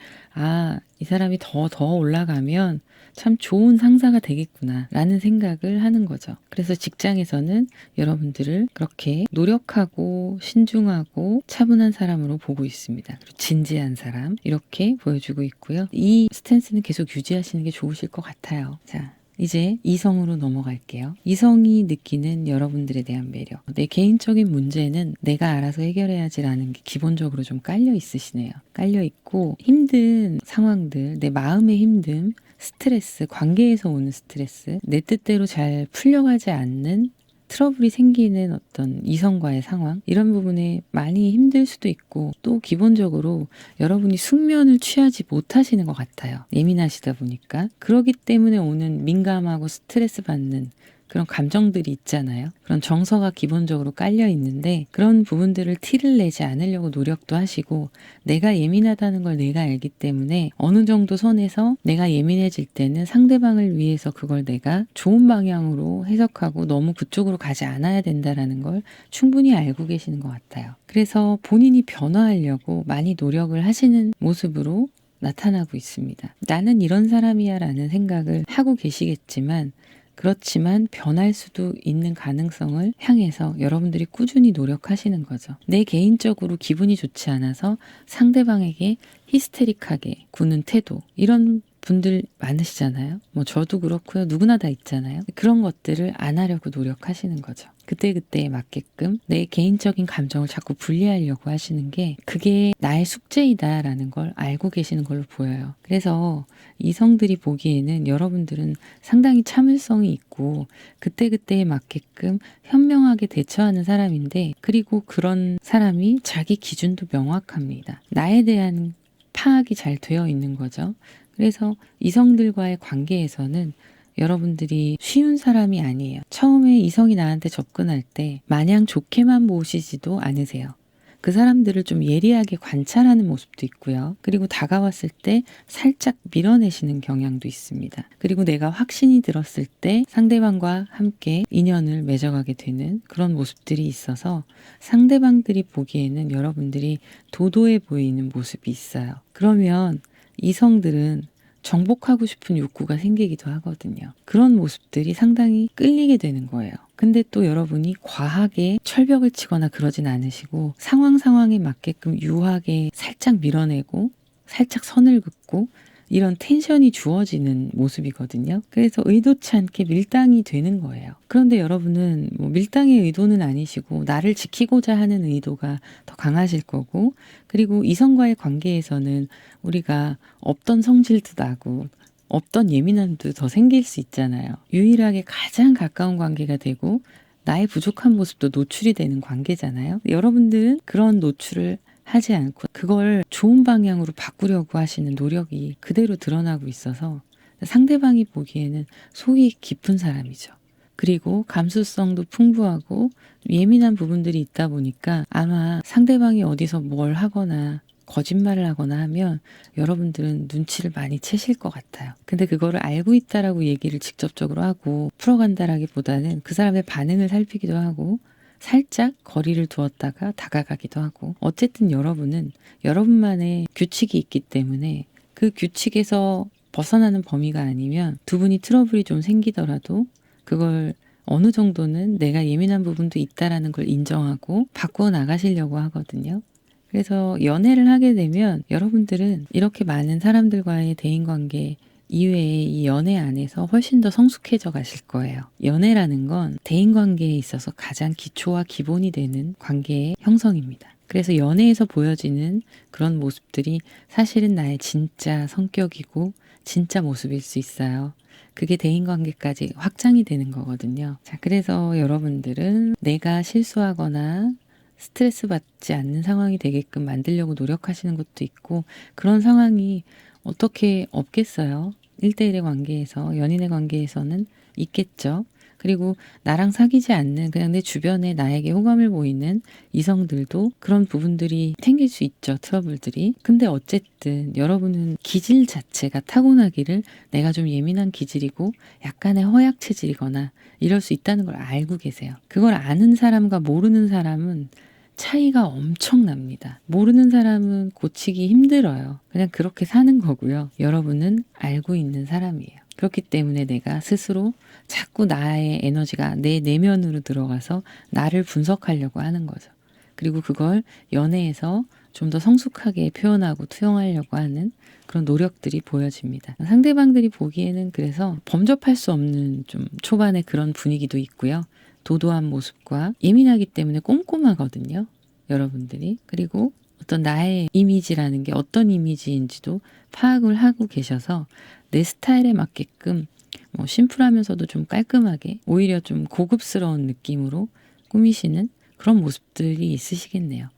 이 사람이 더 올라가면 참 좋은 상사가 되겠구나 라는 생각을 하는 거죠. 그래서 직장에서는 여러분들을 그렇게 노력하고 신중하고 차분한 사람으로 보고 있습니다. 그리고 진지한 사람 이렇게 보여주고 있고요. 이 스탠스는 계속 유지하시는 게 좋으실 것 같아요. 자, 이제 이성으로 넘어갈게요. 이성이 느끼는 여러분들에 대한 매력. 내 개인적인 문제는 내가 알아서 해결해야지라는 게 기본적으로 좀 깔려 있으시네요. 깔려 있고 힘든 상황들, 내 마음의 힘듦, 스트레스, 관계에서 오는 스트레스, 내 뜻대로 잘 풀려가지 않는 트러블이 생기는 어떤 이성과의 상황 이런 부분에 많이 힘들 수도 있고 또 기본적으로 여러분이 숙면을 취하지 못하시는 것 같아요. 예민하시다 보니까. 그러기 때문에 오는 민감하고 스트레스 받는 그런 감정들이 있잖아요. 그런 정서가 기본적으로 깔려 있는데 그런 부분들을 티를 내지 않으려고 노력도 하시고 내가 예민하다는 걸 내가 알기 때문에 어느 정도 선에서 내가 예민해질 때는 상대방을 위해서 그걸 내가 좋은 방향으로 해석하고 너무 그쪽으로 가지 않아야 된다라는 걸 충분히 알고 계시는 것 같아요. 그래서 본인이 변화하려고 많이 노력을 하시는 모습으로 나타나고 있습니다. 나는 이런 사람이야 라는 생각을 하고 계시겠지만 그렇지만 변할 수도 있는 가능성을 향해서 여러분들이 꾸준히 노력하시는 거죠. 내 개인적으로 기분이 좋지 않아서 상대방에게 히스테릭하게 구는 태도 이런 분들 많으시잖아요. 뭐 저도 그렇고요. 누구나 다 있잖아요. 그런 것들을 안 하려고 노력하시는 거죠. 그때그때에 맞게끔 내 개인적인 감정을 자꾸 분리하려고 하시는 게 그게 나의 숙제이다라는 걸 알고 계시는 걸로 보여요. 그래서 이성들이 보기에는 여러분들은 상당히 참을성이 있고 그때그때에 맞게끔 현명하게 대처하는 사람인데 그리고 그런 사람이 자기 기준도 명확합니다. 나에 대한 파악이 잘 되어 있는 거죠. 그래서 이성들과의 관계에서는 여러분들이 쉬운 사람이 아니에요. 처음에 이성이 나한테 접근할 때 마냥 좋게만 보시지도 않으세요. 그 사람들을 좀 예리하게 관찰하는 모습도 있고요. 그리고 다가왔을 때 살짝 밀어내시는 경향도 있습니다. 그리고 내가 확신이 들었을 때 상대방과 함께 인연을 맺어가게 되는 그런 모습들이 있어서 상대방들이 보기에는 여러분들이 도도해 보이는 모습이 있어요. 그러면 이성들은 정복하고 싶은 욕구가 생기기도 하거든요. 그런 모습들이 상당히 끌리게 되는 거예요. 근데 또 여러분이 과하게 철벽을 치거나 그러진 않으시고 상황에 맞게끔 유하게 살짝 밀어내고 살짝 선을 긋고 이런 텐션이 주어지는 모습이거든요. 그래서 의도치 않게 밀당이 되는 거예요. 그런데 여러분은 뭐 밀당의 의도는 아니시고 나를 지키고자 하는 의도가 더 강하실 거고, 그리고 이성과의 관계에서는 우리가 없던 성질도 나고 없던 예민함도 더 생길 수 있잖아요. 유일하게 가장 가까운 관계가 되고 나의 부족한 모습도 노출이 되는 관계잖아요. 여러분들은 그런 노출을 하지 않고 그걸 좋은 방향으로 바꾸려고 하시는 노력이 그대로 드러나고 있어서 상대방이 보기에는 속이 깊은 사람이죠. 그리고 감수성도 풍부하고 예민한 부분들이 있다 보니까 아마 상대방이 어디서 뭘 하거나 거짓말을 하거나 하면 여러분들은 눈치를 많이 채실 것 같아요. 근데 그거를 알고 있다라고 얘기를 직접적으로 하고 풀어간다라기보다는 그 사람의 반응을 살피기도 하고 살짝 거리를 두었다가 다가가기도 하고, 어쨌든 여러분은 여러분만의 규칙이 있기 때문에 그 규칙에서 벗어나는 범위가 아니면 두 분이 트러블이 좀 생기더라도 그걸 어느 정도는 내가 예민한 부분도 있다라는 걸 인정하고 바꾸어 나가시려고 하거든요. 그래서 연애를 하게 되면 여러분들은 이렇게 많은 사람들과의 대인관계 이외에 이 연애 안에서 훨씬 더 성숙해져 가실 거예요. 연애라는 건 대인관계에 있어서 가장 기초와 기본이 되는 관계의 형성입니다. 그래서 연애에서 보여지는 그런 모습들이 사실은 나의 진짜 성격이고 진짜 모습일 수 있어요. 그게 대인관계까지 확장이 되는 거거든요. 자, 그래서 여러분들은 내가 실수하거나 스트레스 받지 않는 상황이 되게끔 만들려고 노력하시는 것도 있고, 그런 상황이 어떻게 없겠어요? 1대1의 관계에서, 연인의 관계에서는 있겠죠. 그리고 나랑 사귀지 않는 그냥 내 주변에 나에게 호감을 보이는 이성들도 그런 부분들이 생길 수 있죠. 트러블들이. 근데 어쨌든 여러분은 기질 자체가 타고나기를 내가 좀 예민한 기질이고 약간의 허약 체질이거나 이럴 수 있다는 걸 알고 계세요. 그걸 아는 사람과 모르는 사람은 차이가 엄청납니다. 모르는 사람은 고치기 힘들어요. 그냥 그렇게 사는 거고요. 여러분은 알고 있는 사람이에요. 그렇기 때문에 내가 스스로 자꾸 나의 에너지가 내 내면으로 들어가서 나를 분석하려고 하는 거죠. 그리고 그걸 연애에서 좀 더 성숙하게 표현하고 투영하려고 하는 그런 노력들이 보여집니다. 상대방들이 보기에는 그래서 범접할 수 없는 좀 초반에 그런 분위기도 있고요. 도도한 모습과 예민하기 때문에 꼼꼼하거든요. 여러분들이. 그리고 어떤 나의 이미지라는 게 어떤 이미지인지도 파악을 하고 계셔서 내 스타일에 맞게끔 뭐 심플하면서도 좀 깔끔하게 오히려 좀 고급스러운 느낌으로 꾸미시는 그런 모습들이 있으시겠네요.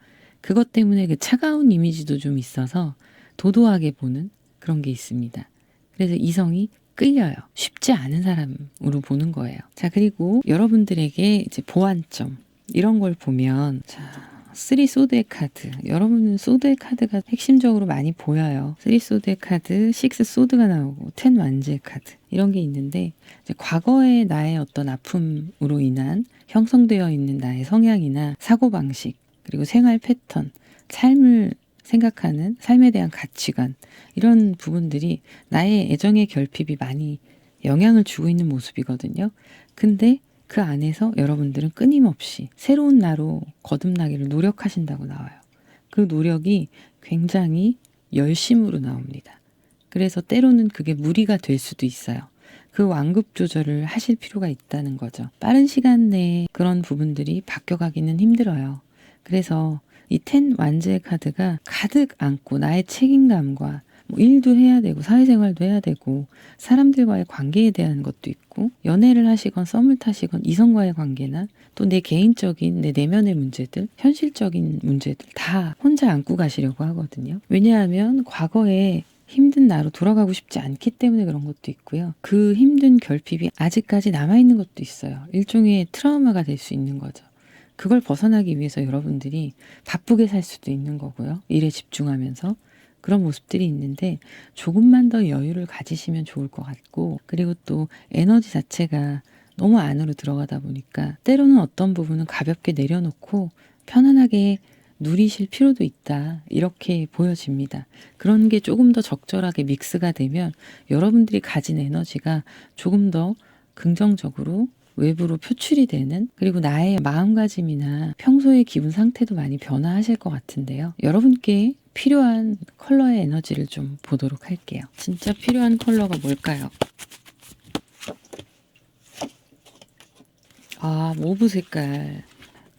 그것 때문에 그 차가운 이미지도 좀 있어서 도도하게 보는 그런 게 있습니다. 그래서 이성이 끌려요. 쉽지 않은 사람으로 보는 거예요. 자, 그리고 여러분들에게 이제 보완점 이런 걸 보면, 자, 3 소드의 카드. 여러분은 소드의 카드가 핵심적으로 많이 보여요. 3 소드의 카드, 6 소드가 나오고 10 완즈의 카드. 이런 게 있는데, 이제 과거의 나의 어떤 아픔으로 인한 형성되어 있는 나의 성향이나 사고방식, 그리고 생활 패턴, 삶을 생각하는 삶에 대한 가치관, 이런 부분들이 나의 애정의 결핍이 많이 영향을 주고 있는 모습이거든요. 근데 그 안에서 여러분들은 끊임없이 새로운 나로 거듭나기를 노력하신다고 나와요. 그 노력이 굉장히 열심으로 나옵니다. 그래서 때로는 그게 무리가 될 수도 있어요. 그 완급 조절을 하실 필요가 있다는 거죠. 빠른 시간 내에 그런 부분들이 바뀌어가기는 힘들어요. 그래서 이 10 완즈의 카드가 가득 안고 나의 책임감과 뭐 일도 해야 되고 사회생활도 해야 되고 사람들과의 관계에 대한 것도 있고, 연애를 하시건 썸을 타시건 이성과의 관계나 또 내 개인적인 내 내면의 문제들, 현실적인 문제들 다 혼자 안고 가시려고 하거든요. 왜냐하면 과거에 힘든 나로 돌아가고 싶지 않기 때문에 그런 것도 있고요. 그 힘든 결핍이 아직까지 남아있는 것도 있어요. 일종의 트라우마가 될 수 있는 거죠. 그걸 벗어나기 위해서 여러분들이 바쁘게 살 수도 있는 거고요. 일에 집중하면서 그런 모습들이 있는데 조금만 더 여유를 가지시면 좋을 것 같고, 그리고 또 에너지 자체가 너무 안으로 들어가다 보니까 때로는 어떤 부분은 가볍게 내려놓고 편안하게 누리실 필요도 있다, 이렇게 보여집니다. 그런 게 조금 더 적절하게 믹스가 되면 여러분들이 가진 에너지가 조금 더 긍정적으로 외부로 표출이 되는, 그리고 나의 마음가짐이나 평소의 기분 상태도 많이 변화하실 것 같은데요. 여러분께 필요한 컬러의 에너지를 좀 보도록 할게요. 진짜 필요한 컬러가 뭘까요? 모브 색깔.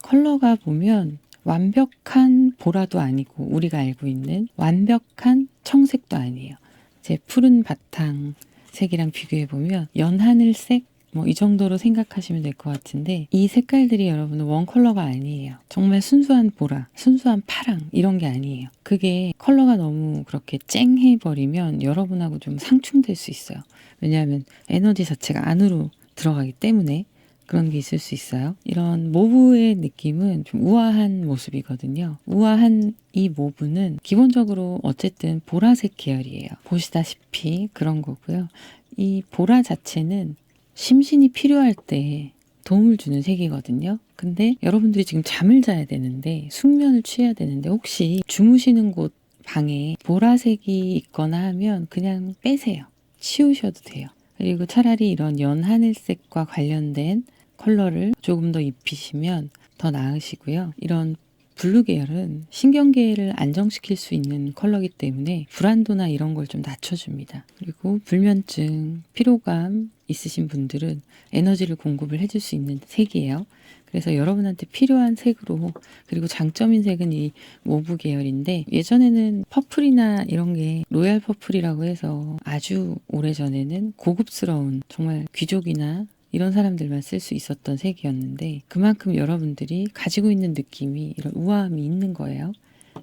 컬러가 보면 완벽한 보라도 아니고 우리가 알고 있는 완벽한 청색도 아니에요. 제 푸른 바탕 색이랑 비교해 보면 연하늘색 뭐 이 정도로 생각하시면 될 것 같은데, 이 색깔들이 여러분은 원 컬러가 아니에요. 정말 순수한 보라, 순수한 파랑 이런 게 아니에요. 그게 컬러가 너무 그렇게 쨍해 버리면 여러분하고 좀 상충될 수 있어요. 왜냐하면 에너지 자체가 안으로 들어가기 때문에 그런 게 있을 수 있어요. 이런 모브의 느낌은 좀 우아한 모습이거든요. 우아한 이 모브는 기본적으로 어쨌든 보라색 계열이에요. 보시다시피 그런 거고요. 이 보라 자체는 심신이 필요할 때 도움을 주는 색이거든요. 근데 여러분들이 지금 잠을 자야 되는데, 숙면을 취해야 되는데, 혹시 주무시는 곳 방에 보라색이 있거나 하면 그냥 빼세요. 치우셔도 돼요. 그리고 차라리 이런 연하늘색과 관련된 컬러를 조금 더 입히시면 더 나으시고요. 이런 블루 계열은 신경계를 안정시킬 수 있는 컬러이기 때문에 불안도나 이런 걸 좀 낮춰줍니다. 그리고 불면증, 피로감 있으신 분들은 에너지를 공급을 해줄 수 있는 색이에요. 그래서 여러분한테 필요한 색으로, 그리고 장점인 색은 이 모브 계열인데, 예전에는 퍼플이나 이런 게 로얄 퍼플이라고 해서 아주 오래전에는 고급스러운 정말 귀족이나 이런 사람들만 쓸 수 있었던 색이었는데, 그만큼 여러분들이 가지고 있는 느낌이 이런 우아함이 있는 거예요.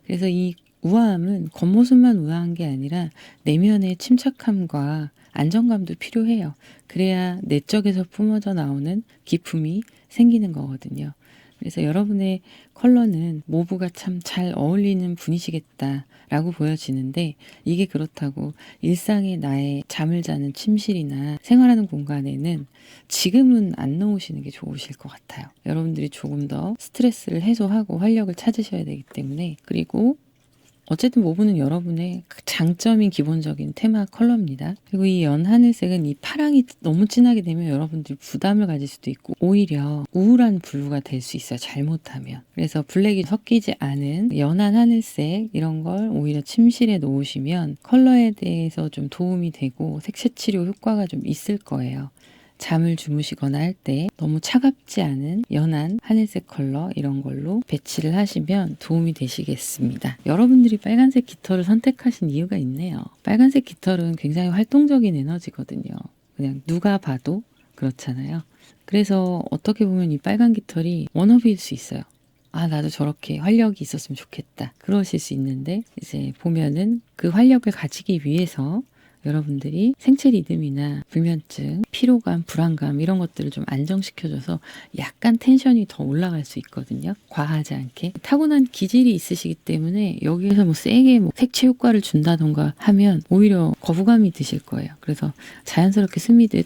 그래서 이 우아함은 겉모습만 우아한 게 아니라 내면의 침착함과 안정감도 필요해요. 그래야 내적에서 뿜어져 나오는 기품이 생기는 거거든요. 그래서 여러분의 컬러는 모브가 참 잘 어울리는 분이시겠다라고 보여지는데, 이게 그렇다고 일상의 나의 잠을 자는 침실이나 생활하는 공간에는 지금은 안 넣으시는 게 좋으실 것 같아요. 여러분들이 조금 더 스트레스를 해소하고 활력을 찾으셔야 되기 때문에. 그리고 어쨌든 모브는 여러분의 장점인 기본적인 테마 컬러입니다. 그리고 이 연하늘색은 이 파랑이 너무 진하게 되면 여러분들이 부담을 가질 수도 있고 오히려 우울한 블루가 될 수 있어요. 잘못하면. 그래서 블랙이 섞이지 않은 연한 하늘색 이런 걸 오히려 침실에 놓으시면 컬러에 대해서 좀 도움이 되고 색채 치료 효과가 좀 있을 거예요. 잠을 주무시거나 할 때 너무 차갑지 않은 연한 하늘색 컬러 이런 걸로 배치를 하시면 도움이 되시겠습니다. 여러분들이 빨간색 깃털을 선택하신 이유가 있네요. 빨간색 깃털은 굉장히 활동적인 에너지거든요. 그냥 누가 봐도 그렇잖아요. 그래서 어떻게 보면 이 빨간 깃털이 워너비일 수 있어요. 나도 저렇게 활력이 있었으면 좋겠다. 그러실 수 있는데, 이제 보면은 그 활력을 가지기 위해서 여러분들이 생체 리듬이나 불면증, 피로감, 불안감 이런 것들을 좀 안정시켜줘서 약간 텐션이 더 올라갈 수 있거든요. 과하지 않게. 타고난 기질이 있으시기 때문에 여기에서 뭐 세게 뭐 색채 효과를 준다던가 하면 오히려 거부감이 드실 거예요. 그래서 자연스럽게 스미듯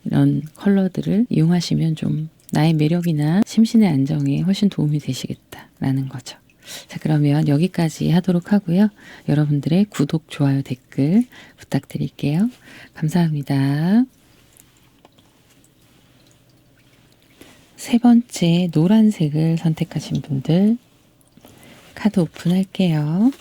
이런 컬러들을 이용하시면 좀 나의 매력이나 심신의 안정에 훨씬 도움이 되시겠다라는 거죠. 자, 그러면 여기까지 하도록 하고요. 여러분들의 구독, 좋아요, 댓글 부탁드릴게요. 감사합니다. 세 번째 노란색을 선택하신 분들 카드 오픈할게요.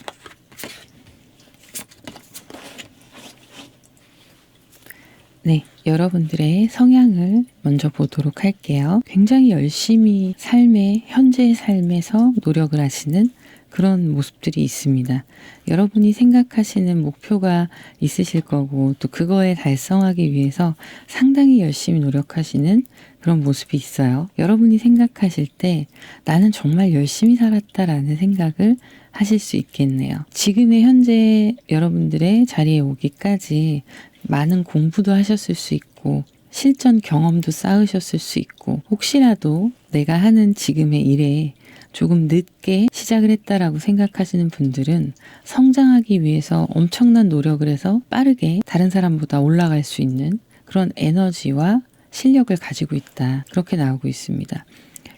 네, 여러분들의 성향을 먼저 보도록 할게요. 굉장히 열심히 현재의 삶에서 노력을 하시는 그런 모습들이 있습니다. 여러분이 생각하시는 목표가 있으실 거고, 또 그거에 달성하기 위해서 상당히 열심히 노력하시는 그런 모습이 있어요. 여러분이 생각하실 때 나는 정말 열심히 살았다라는 생각을 하실 수 있겠네요. 지금의 현재 여러분들의 자리에 오기까지 많은 공부도 하셨을 수 있고 실전 경험도 쌓으셨을 수 있고, 혹시라도 내가 하는 지금의 일에 조금 늦게 시작을 했다라고 생각하시는 분들은 성장하기 위해서 엄청난 노력을 해서 빠르게 다른 사람보다 올라갈 수 있는 그런 에너지와 실력을 가지고 있다. 그렇게 나오고 있습니다.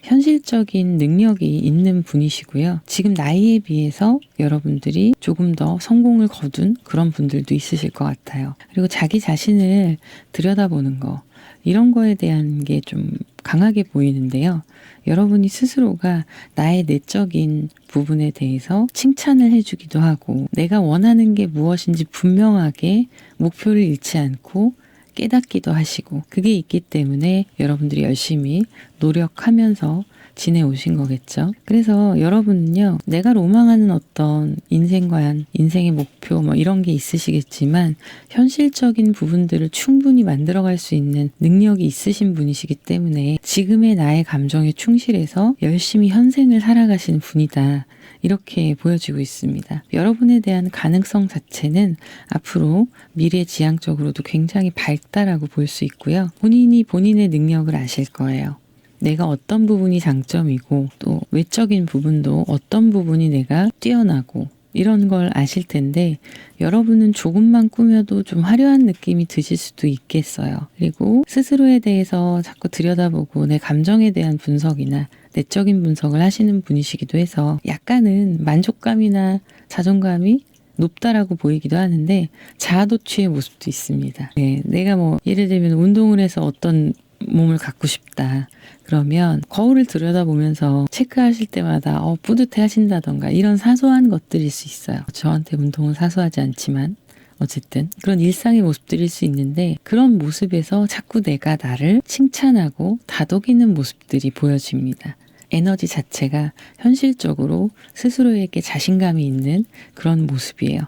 현실적인 능력이 있는 분이시고요. 지금 나이에 비해서 여러분들이 조금 더 성공을 거둔 그런 분들도 있으실 것 같아요. 그리고 자기 자신을 들여다보는 거, 이런 거에 대한 게 좀 강하게 보이는데요. 여러분이 스스로가 나의 내적인 부분에 대해서 칭찬을 해주기도 하고, 내가 원하는 게 무엇인지 분명하게 목표를 잃지 않고 깨닫기도 하시고, 그게 있기 때문에 여러분들이 열심히 노력하면서 지내오신 거겠죠. 그래서 여러분은요, 내가 로망하는 어떤 인생관, 인생의 목표 뭐 이런 게 있으시겠지만 현실적인 부분들을 충분히 만들어갈 수 있는 능력이 있으신 분이시기 때문에 지금의 나의 감정에 충실해서 열심히 현생을 살아가시는 분이다. 이렇게 보여지고 있습니다. 여러분에 대한 가능성 자체는 앞으로 미래지향적으로도 굉장히 밝다라고 볼 수 있고요. 본인이 본인의 능력을 아실 거예요. 내가 어떤 부분이 장점이고 또 외적인 부분도 어떤 부분이 내가 뛰어나고 이런 걸 아실 텐데, 여러분은 조금만 꾸며도 좀 화려한 느낌이 드실 수도 있겠어요. 그리고 스스로에 대해서 자꾸 들여다보고 내 감정에 대한 분석이나 내적인 분석을 하시는 분이시기도 해서 약간은 만족감이나 자존감이 높다라고 보이기도 하는데 자아도취의 모습도 있습니다. 네, 내가 뭐 예를 들면 운동을 해서 어떤 몸을 갖고 싶다. 그러면 거울을 들여다보면서 체크하실 때마다 뿌듯해 하신다던가 이런 사소한 것들일 수 있어요. 저한테 운동은 사소하지 않지만 어쨌든 그런 일상의 모습들일 수 있는데, 그런 모습에서 자꾸 내가 나를 칭찬하고 다독이는 모습들이 보여집니다. 에너지 자체가 현실적으로 스스로에게 자신감이 있는 그런 모습이에요.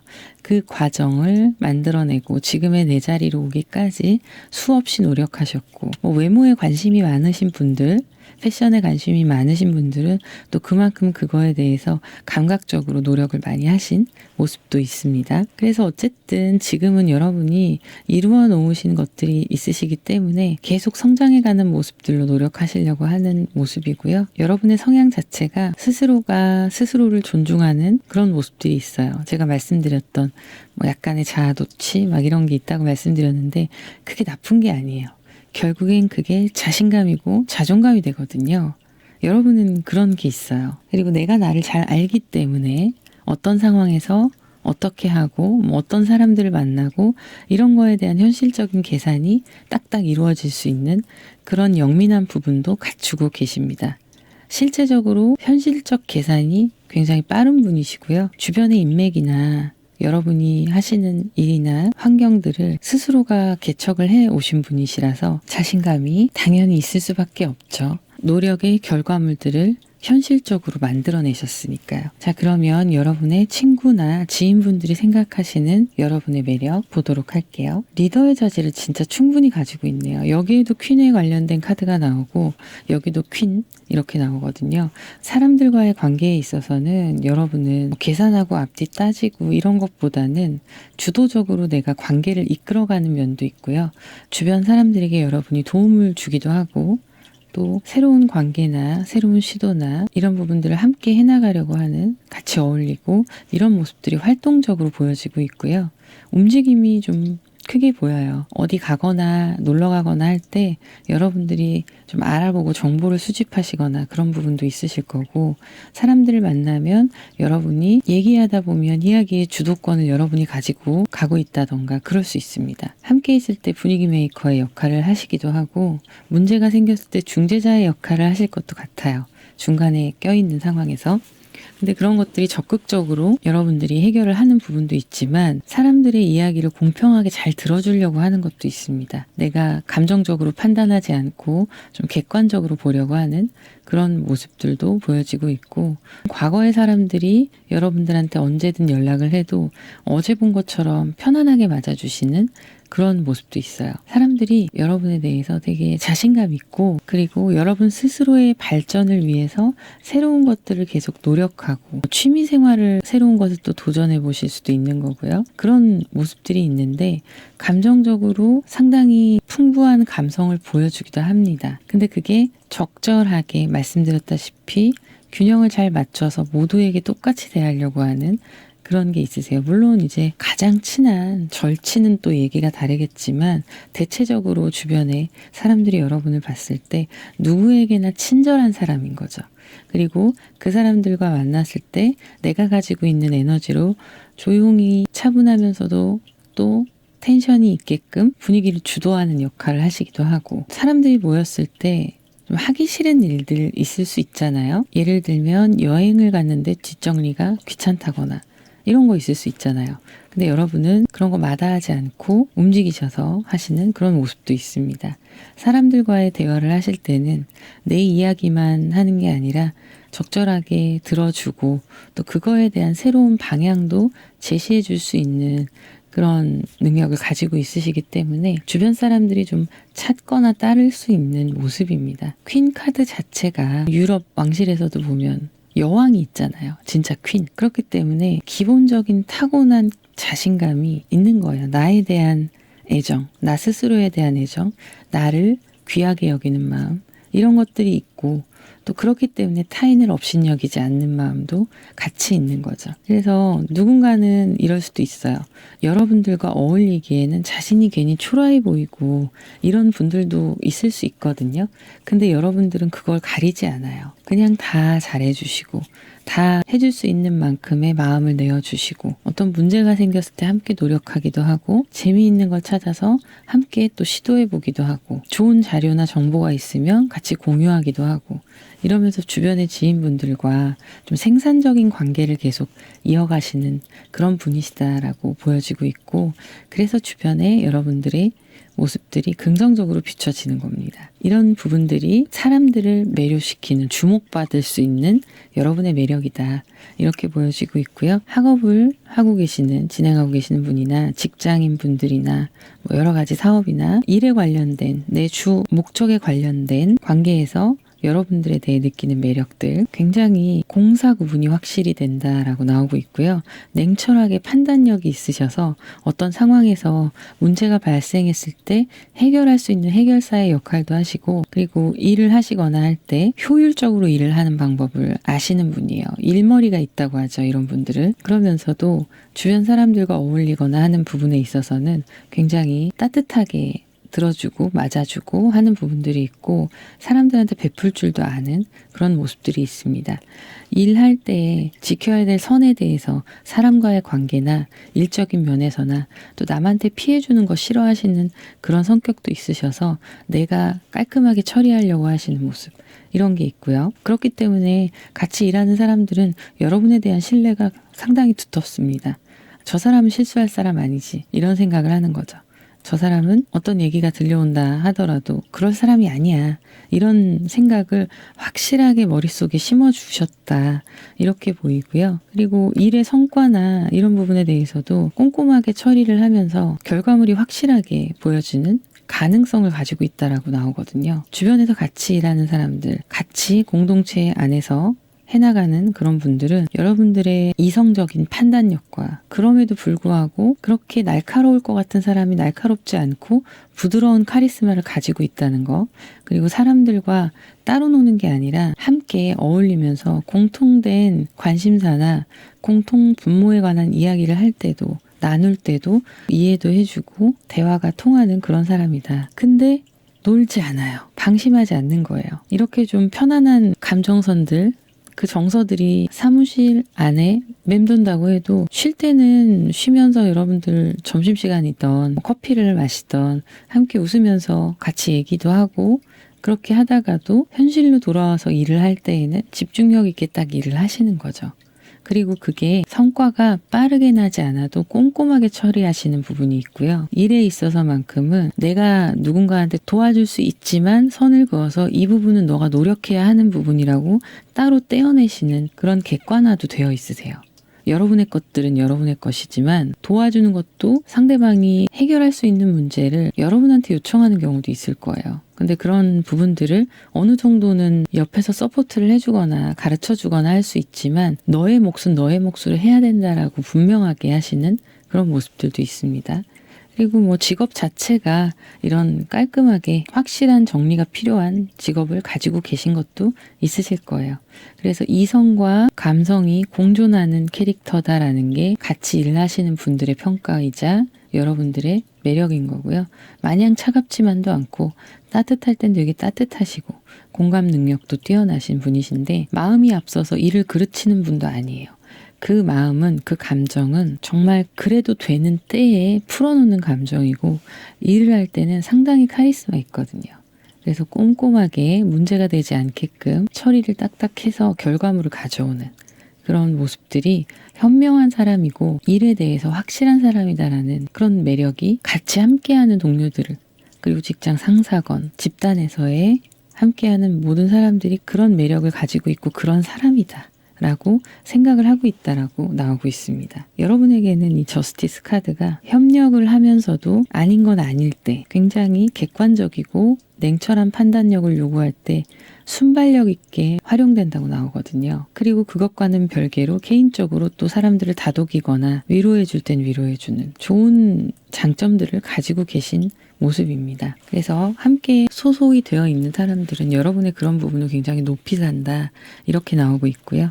그 과정을 만들어내고 지금의 내 자리로 오기까지 수없이 노력하셨고, 외모에 관심이 많으신 분들, 패션에 관심이 많으신 분들은 또 그만큼 그거에 대해서 감각적으로 노력을 많이 하신 모습도 있습니다. 그래서 어쨌든 지금은 여러분이 이루어 놓으신 것들이 있으시기 때문에 계속 성장해가는 모습들로 노력하시려고 하는 모습이고요. 여러분의 성향 자체가 스스로가 스스로를 존중하는 그런 모습들이 있어요. 제가 말씀드렸던 약간의 자아도취 이런 게 있다고 말씀드렸는데, 그게 나쁜 게 아니에요. 결국엔 그게 자신감이고 자존감이 되거든요. 여러분은 그런 게 있어요. 그리고 내가 나를 잘 알기 때문에 어떤 상황에서 어떻게 하고 어떤 사람들을 만나고 이런 거에 대한 현실적인 계산이 딱딱 이루어질 수 있는 그런 영민한 부분도 갖추고 계십니다. 실제적으로 현실적 계산이 굉장히 빠른 분이시고요. 주변의 인맥이나 여러분이 하시는 일이나 환경들을 스스로가 개척을 해 오신 분이시라서 자신감이 당연히 있을 수밖에 없죠. 노력의 결과물들을 현실적으로 만들어내셨으니까요. 자, 그러면 여러분의 친구나 지인분들이 생각하시는 여러분의 매력 보도록 할게요. 리더의 자질을 진짜 충분히 가지고 있네요. 여기에도 퀸에 관련된 카드가 나오고 여기도 퀸 이렇게 나오거든요. 사람들과의 관계에 있어서는 여러분은 계산하고 앞뒤 따지고 이런 것보다는 주도적으로 내가 관계를 이끌어가는 면도 있고요. 주변 사람들에게 여러분이 도움을 주기도 하고, 또 새로운 관계나 새로운 시도나 이런 부분들을 함께 해나가려고 하는, 같이 어울리고 이런 모습들이 활동적으로 보여지고 있고요. 움직임이 좀 크게 보여요. 어디 가거나 놀러 가거나 할 때 여러분들이 좀 알아보고 정보를 수집하시거나 그런 부분도 있으실 거고, 사람들을 만나면 여러분이 얘기하다 보면 이야기의 주도권을 여러분이 가지고 가고 있다던가 그럴 수 있습니다. 함께 있을 때 분위기 메이커의 역할을 하시기도 하고, 문제가 생겼을 때 중재자의 역할을 하실 것도 같아요. 중간에 껴있는 상황에서. 근데 그런 것들이 적극적으로 여러분들이 해결을 하는 부분도 있지만, 사람들의 이야기를 공평하게 잘 들어주려고 하는 것도 있습니다. 내가 감정적으로 판단하지 않고 좀 객관적으로 보려고 하는 그런 모습들도 보여지고 있고, 과거의 사람들이 여러분들한테 언제든 연락을 해도 어제 본 것처럼 편안하게 맞아주시는 그런 모습도 있어요. 사람들이 여러분에 대해서 되게 자신감 있고, 그리고 여러분 스스로의 발전을 위해서 새로운 것들을 계속 노력하고, 취미 생활을 새로운 것을 또 도전해 보실 수도 있는 거고요. 그런 모습들이 있는데 감정적으로 상당히 풍부한 감성을 보여주기도 합니다. 근데 그게 적절하게 말씀드렸다시피 균형을 잘 맞춰서 모두에게 똑같이 대하려고 하는 그런 게 있으세요. 물론 이제 가장 친한 절친은 또 얘기가 다르겠지만 대체적으로 주변에 사람들이 여러분을 봤을 때 누구에게나 친절한 사람인 거죠. 그리고 그 사람들과 만났을 때 내가 가지고 있는 에너지로 조용히 차분하면서도 또 텐션이 있게끔 분위기를 주도하는 역할을 하시기도 하고, 사람들이 모였을 때 좀 하기 싫은 일들 있을 수 있잖아요. 예를 들면 여행을 갔는데 뒷정리가 귀찮다거나 이런 거 있을 수 있잖아요. 근데 여러분은 그런 거 마다하지 않고 움직이셔서 하시는 그런 모습도 있습니다. 사람들과의 대화를 하실 때는 내 이야기만 하는 게 아니라 적절하게 들어주고 또 그거에 대한 새로운 방향도 제시해 줄 수 있는 그런 능력을 가지고 있으시기 때문에 주변 사람들이 좀 찾거나 따를 수 있는 모습입니다. 퀸 카드 자체가 유럽 왕실에서도 보면 여왕이 있잖아요. 진짜 퀸. 그렇기 때문에 기본적인 타고난 자신감이 있는 거예요. 나에 대한 애정, 나 스스로에 대한 애정, 나를 귀하게 여기는 마음, 이런 것들이 있고, 또 그렇기 때문에 타인을 업신여기지 않는 마음도 같이 있는 거죠. 그래서 누군가는 이럴 수도 있어요. 여러분들과 어울리기에는 자신이 괜히 초라해 보이고 이런 분들도 있을 수 있거든요. 근데 여러분들은 그걸 가리지 않아요. 그냥 다 잘해주시고 다 해줄 수 있는 만큼의 마음을 내어주시고, 어떤 문제가 생겼을 때 함께 노력하기도 하고 재미있는 걸 찾아서 함께 또 시도해보기도 하고, 좋은 자료나 정보가 있으면 같이 공유하기도 하고, 이러면서 주변의 지인분들과 좀 생산적인 관계를 계속 이어가시는 그런 분이시다라고 보여지고 있고, 그래서 주변에 여러분들의 모습들이 긍정적으로 비춰지는 겁니다. 이런 부분들이 사람들을 매료시키는, 주목받을 수 있는 여러분의 매력이다, 이렇게 보여지고 있고요. 학업을 하고 계시는, 진행하고 계시는 분이나 직장인 분들이나 뭐 여러 가지 사업이나 일에 관련된, 내 주 목적에 관련된 관계에서 여러분들에 대해 느끼는 매력들, 굉장히 공사 구분이 확실히 된다라고 나오고 있고요. 냉철하게 판단력이 있으셔서 어떤 상황에서 문제가 발생했을 때 해결할 수 있는 해결사의 역할도 하시고, 그리고 일을 하시거나 할 때 효율적으로 일을 하는 방법을 아시는 분이에요. 일머리가 있다고 하죠, 이런 분들은. 그러면서도 주변 사람들과 어울리거나 하는 부분에 있어서는 굉장히 따뜻하게 들어주고 맞아주고 하는 부분들이 있고, 사람들한테 베풀 줄도 아는 그런 모습들이 있습니다. 일할 때 지켜야 될 선에 대해서 사람과의 관계나 일적인 면에서나 또 남한테 피해주는 거 싫어하시는 그런 성격도 있으셔서 내가 깔끔하게 처리하려고 하시는 모습, 이런 게 있고요. 그렇기 때문에 같이 일하는 사람들은 여러분에 대한 신뢰가 상당히 두텁습니다. 저 사람은 실수할 사람 아니지, 이런 생각을 하는 거죠. 저 사람은 어떤 얘기가 들려온다 하더라도 그럴 사람이 아니야, 이런 생각을 확실하게 머릿속에 심어주셨다, 이렇게 보이고요. 그리고 일의 성과나 이런 부분에 대해서도 꼼꼼하게 처리를 하면서 결과물이 확실하게 보여지는 가능성을 가지고 있다라고 나오거든요. 주변에서 같이 일하는 사람들, 같이 공동체 안에서 해나가는 그런 분들은 여러분들의 이성적인 판단력과, 그럼에도 불구하고 그렇게 날카로울 것 같은 사람이 날카롭지 않고 부드러운 카리스마를 가지고 있다는 거, 그리고 사람들과 따로 노는 게 아니라 함께 어울리면서 공통된 관심사나 공통 분모에 관한 이야기를 할 때도, 나눌 때도 이해도 해주고 대화가 통하는 그런 사람이다. 근데 놀지 않아요. 방심하지 않는 거예요. 이렇게 좀 편안한 감정선들, 그 정서들이 사무실 안에 맴돈다고 해도 쉴 때는 쉬면서 여러분들 점심시간이던 커피를 마시던 함께 웃으면서 같이 얘기도 하고, 그렇게 하다가도 현실로 돌아와서 일을 할 때에는 집중력 있게 딱 일을 하시는 거죠. 그리고 그게 성과가 빠르게 나지 않아도 꼼꼼하게 처리하시는 부분이 있고요. 일에 있어서만큼은 내가 누군가한테 도와줄 수 있지만 선을 그어서 이 부분은 너가 노력해야 하는 부분이라고 따로 떼어내시는 그런 객관화도 되어 있으세요. 여러분의 것들은 여러분의 것이지만 도와주는 것도 상대방이 해결할 수 있는 문제를 여러분한테 요청하는 경우도 있을 거예요. 근데 그런 부분들을 어느 정도는 옆에서 서포트를 해주거나 가르쳐주거나 할 수 있지만 너의 몫은 너의 몫으로 해야 된다라고 분명하게 하시는 그런 모습들도 있습니다. 그리고 뭐 직업 자체가 이런 깔끔하게 확실한 정리가 필요한 직업을 가지고 계신 것도 있으실 거예요. 그래서 이성과 감성이 공존하는 캐릭터다라는 게 같이 일하시는 분들의 평가이자 여러분들의 매력인 거고요. 마냥 차갑지만도 않고 따뜻할 땐 되게 따뜻하시고 공감 능력도 뛰어나신 분이신데 마음이 앞서서 일을 그르치는 분도 아니에요. 그 마음은, 그 감정은 정말 그래도 되는 때에 풀어놓는 감정이고 일을 할 때는 상당히 카리스마 있거든요. 그래서 꼼꼼하게 문제가 되지 않게끔 처리를 딱딱해서 결과물을 가져오는 그런 모습들이 현명한 사람이고 일에 대해서 확실한 사람이다라는 그런 매력이 같이 함께하는 동료들을, 그리고 직장 상사건 집단에서의 함께하는 모든 사람들이 그런 매력을 가지고 있고 그런 사람이다 라고 생각을 하고 있다라고 나오고 있습니다. 여러분에게는 이 저스티스 카드가 협력을 하면서도 아닌 건 아닐 때 굉장히 객관적이고 냉철한 판단력을 요구할 때 순발력 있게 활용된다고 나오거든요. 그리고 그것과는 별개로 개인적으로 또 사람들을 다독이거나 위로해 줄 땐 위로해 주는 좋은 장점들을 가지고 계신 모습입니다. 그래서 함께 소속이 되어 있는 사람들은 여러분의 그런 부분을 굉장히 높이 산다 이렇게 나오고 있고요.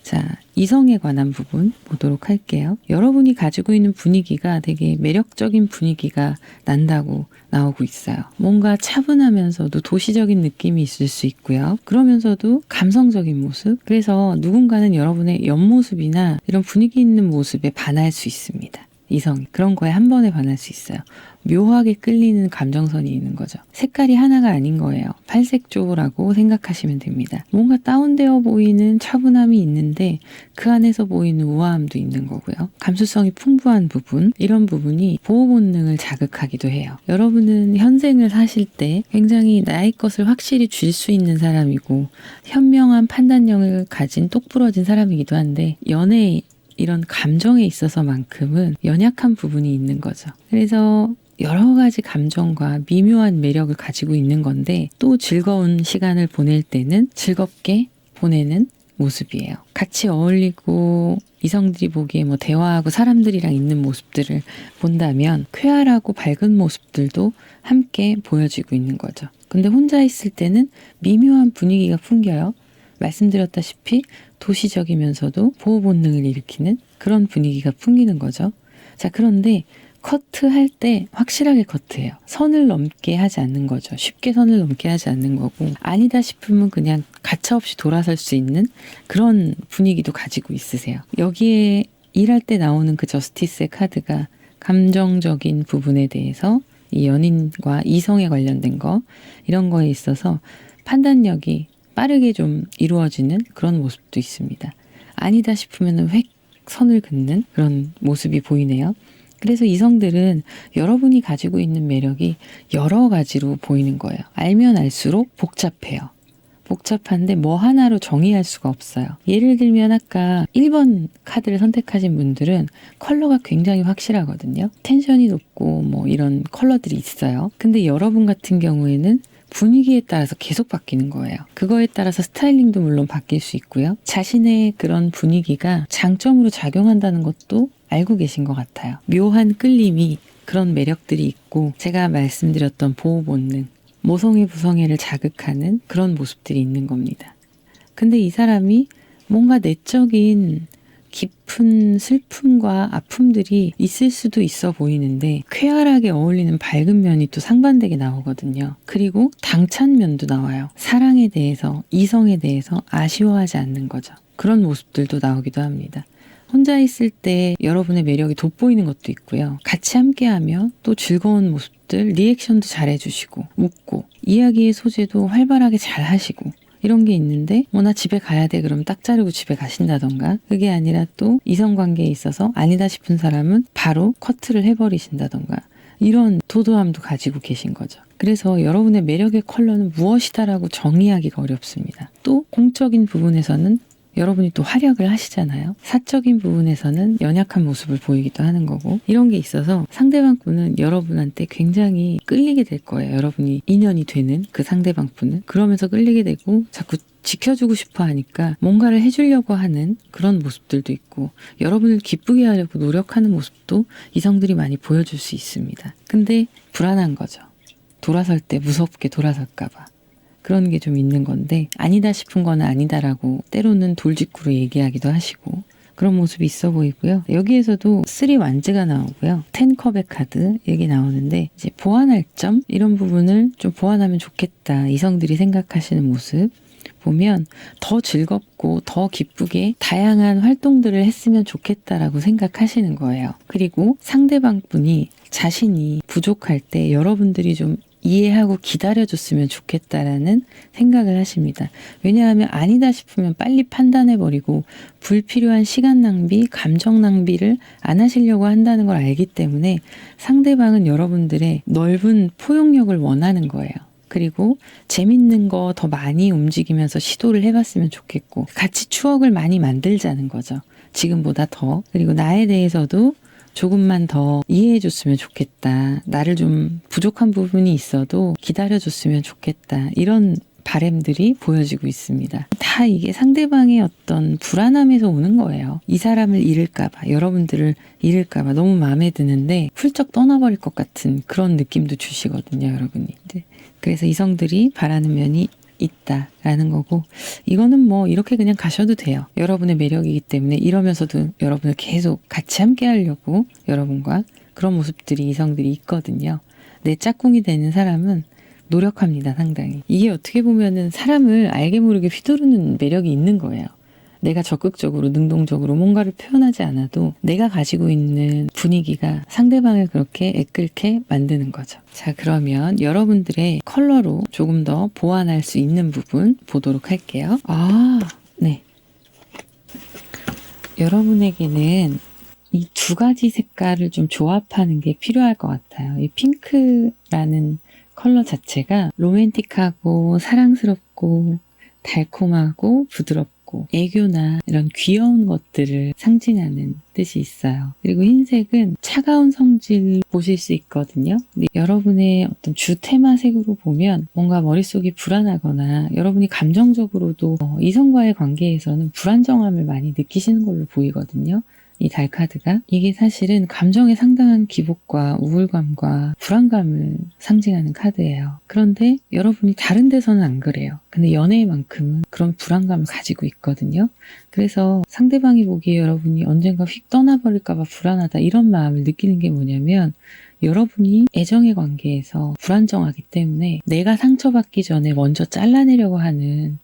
자, 이성에 관한 부분 보도록 할게요. 여러분이 가지고 있는 분위기가 되게 매력적인 분위기가 난다고 나오고 있어요. 뭔가 차분하면서도 도시적인 느낌이 있을 수 있고요. 그러면서도 감성적인 모습. 그래서 누군가는 여러분의 옆모습이나 이런 분위기 있는 모습에 반할 수 있습니다. 이성이. 그런 거에 한 번에 반할 수 있어요. 묘하게 끌리는 감정선이 있는 거죠. 색깔이 하나가 아닌 거예요. 팔색조라고 생각하시면 됩니다. 뭔가 다운되어 보이는 차분함이 있는데 그 안에서 보이는 우아함도 있는 거고요. 감수성이 풍부한 부분, 이런 부분이 보호 본능을 자극하기도 해요. 여러분은 현생을 사실 때 굉장히 나의 것을 확실히 쥘 수 있는 사람이고 현명한 판단력을 가진 똑부러진 사람이기도 한데 연애에 이런 감정에 있어서만큼은 연약한 부분이 있는 거죠. 그래서 여러 가지 감정과 미묘한 매력을 가지고 있는 건데 또 즐거운 시간을 보낼 때는 즐겁게 보내는 모습이에요. 같이 어울리고 이성들이 보기에 뭐 대화하고 사람들이랑 있는 모습들을 본다면 쾌활하고 밝은 모습들도 함께 보여지고 있는 거죠. 근데 혼자 있을 때는 미묘한 분위기가 풍겨요. 말씀드렸다시피 도시적이면서도 보호 본능을 일으키는 그런 분위기가 풍기는 거죠. 자, 그런데 커트할 때 확실하게 커트해요. 선을 넘게 하지 않는 거죠. 쉽게 선을 넘게 하지 않는 거고 아니다 싶으면 그냥 가차없이 돌아설 수 있는 그런 분위기도 가지고 있으세요. 여기에 일할 때 나오는 그 저스티스의 카드가 감정적인 부분에 대해서 이 연인과 이성에 관련된 거 이런 거에 있어서 판단력이 빠르게 좀 이루어지는 그런 모습도 있습니다. 아니다 싶으면 획 선을 긋는 그런 모습이 보이네요. 그래서 이성들은 여러분이 가지고 있는 매력이 여러 가지로 보이는 거예요. 알면 알수록 복잡해요. 복잡한데 뭐 하나로 정의할 수가 없어요. 예를 들면 아까 1번 카드를 선택하신 분들은 컬러가 굉장히 확실하거든요. 텐션이 높고 뭐 이런 컬러들이 있어요. 근데 여러분 같은 경우에는 분위기에 따라서 계속 바뀌는 거예요. 그거에 따라서 스타일링도 물론 바뀔 수 있고요. 자신의 그런 분위기가 장점으로 작용한다는 것도 알고 계신 것 같아요. 묘한 끌림이 그런 매력들이 있고 제가 말씀드렸던 보호 본능, 모성애 부성애를 자극하는 그런 모습들이 있는 겁니다. 근데 이 사람이 뭔가 내적인 깊은 슬픔과 아픔들이 있을 수도 있어 보이는데 쾌활하게 어울리는 밝은 면이 또 상반되게 나오거든요. 그리고 당찬 면도 나와요. 사랑에 대해서, 이성에 대해서 아쉬워하지 않는 거죠. 그런 모습들도 나오기도 합니다. 혼자 있을 때 여러분의 매력이 돋보이는 것도 있고요. 같이 함께하면 또 즐거운 모습들, 리액션도 잘해주시고 웃고 이야기의 소재도 활발하게 잘 하시고 이런 게 있는데 나 집에 가야 돼 그럼 딱 자르고 집에 가신다던가 그게 아니라 또 이성관계에 있어서 아니다 싶은 사람은 바로 커트를 해버리신다던가 이런 도도함도 가지고 계신 거죠. 그래서 여러분의 매력의 컬러는 무엇이다라고 정의하기가 어렵습니다. 또 공적인 부분에서는 여러분이 또 활약을 하시잖아요. 사적인 부분에서는 연약한 모습을 보이기도 하는 거고, 이런 게 있어서 상대방 분은 여러분한테 굉장히 끌리게 될 거예요. 여러분이 인연이 되는 그 상대방 분은. 그러면서 끌리게 되고 자꾸 지켜주고 싶어 하니까 뭔가를 해주려고 하는 그런 모습들도 있고, 여러분을 기쁘게 하려고 노력하는 모습도 이성들이 많이 보여줄 수 있습니다. 근데 불안한 거죠. 돌아설 때 무섭게 돌아설까봐. 그런 게 좀 있는 건데, 아니다 싶은 거는 아니다라고 때로는 돌직구로 얘기하기도 하시고, 그런 모습이 있어 보이고요. 여기에서도 3 완즈가 나오고요. 10 컵의 카드 얘기 나오는데, 이제 보완할 점, 이런 부분을 좀 보완하면 좋겠다, 이성들이 생각하시는 모습 보면 더 즐겁고 더 기쁘게 다양한 활동들을 했으면 좋겠다라고 생각하시는 거예요. 그리고 상대방 분이 자신이 부족할 때 여러분들이 좀 이해하고 기다려줬으면 좋겠다라는 생각을 하십니다. 왜냐하면 아니다 싶으면 빨리 판단해버리고 불필요한 시간 낭비, 감정 낭비를 안 하시려고 한다는 걸 알기 때문에 상대방은 여러분들의 넓은 포용력을 원하는 거예요. 그리고 재밌는 거 더 많이 움직이면서 시도를 해봤으면 좋겠고, 같이 추억을 많이 만들자는 거죠. 지금보다 더. 그리고 나에 대해서도 조금만 더 이해해줬으면 좋겠다. 나를 좀 부족한 부분이 있어도 기다려줬으면 좋겠다. 이런 바램들이 보여지고 있습니다. 다 이게 상대방의 어떤 불안함에서 오는 거예요. 이 사람을 잃을까봐, 여러분들을 잃을까봐 너무 마음에 드는데 훌쩍 떠나버릴 것 같은 그런 느낌도 주시거든요, 여러분이. 그래서 이성들이 바라는 면이 있다라는 거고, 이거는 뭐 이렇게 그냥 가셔도 돼요. 여러분의 매력이기 때문에 이러면서도 여러분을 계속 같이 함께 하려고 여러분과 그런 모습들이 이성들이 있거든요. 내 짝꿍이 되는 사람은 노력합니다, 상당히. 이게 어떻게 보면은 사람을 알게 모르게 휘두르는 매력이 있는 거예요. 내가 적극적으로 능동적으로 뭔가를 표현하지 않아도 내가 가지고 있는 분위기가 상대방을 그렇게 애끓게 만드는 거죠. 자, 그러면 여러분들의 컬러로 조금 더 보완할 수 있는 부분 보도록 할게요. 네. 여러분에게는 이 2가지 색깔을 좀 조합하는 게 필요할 것 같아요. 이 핑크라는 컬러 자체가 로맨틱하고 사랑스럽고 달콤하고 부드럽고 애교나 이런 귀여운 것들을 상징하는 뜻이 있어요. 그리고 흰색은 차가운 성질 보실 수 있거든요. 근데 여러분의 어떤 주 테마색으로 보면 뭔가 머릿속이 불안하거나 여러분이 감정적으로도 이성과의 관계에서는 불안정함을 많이 느끼시는 걸로 보이거든요. 이 달 카드가, 이게 사실은 감정의 상당한 기복과 우울감과 불안감을 상징하는 카드예요. 그런데 여러분이 다른 데서는 안 그래요. 근데 연애만큼은 그런 불안감을 가지고 있거든요. 그래서 상대방이 보기에 여러분이 언젠가 휙 떠나버릴까 봐 불안하다, 이런 마음을 느끼는 게 뭐냐면, 여러분이 애정의 관계에서 불안정하기 때문에 내가 상처받기 전에 먼저 잘라내려고 하는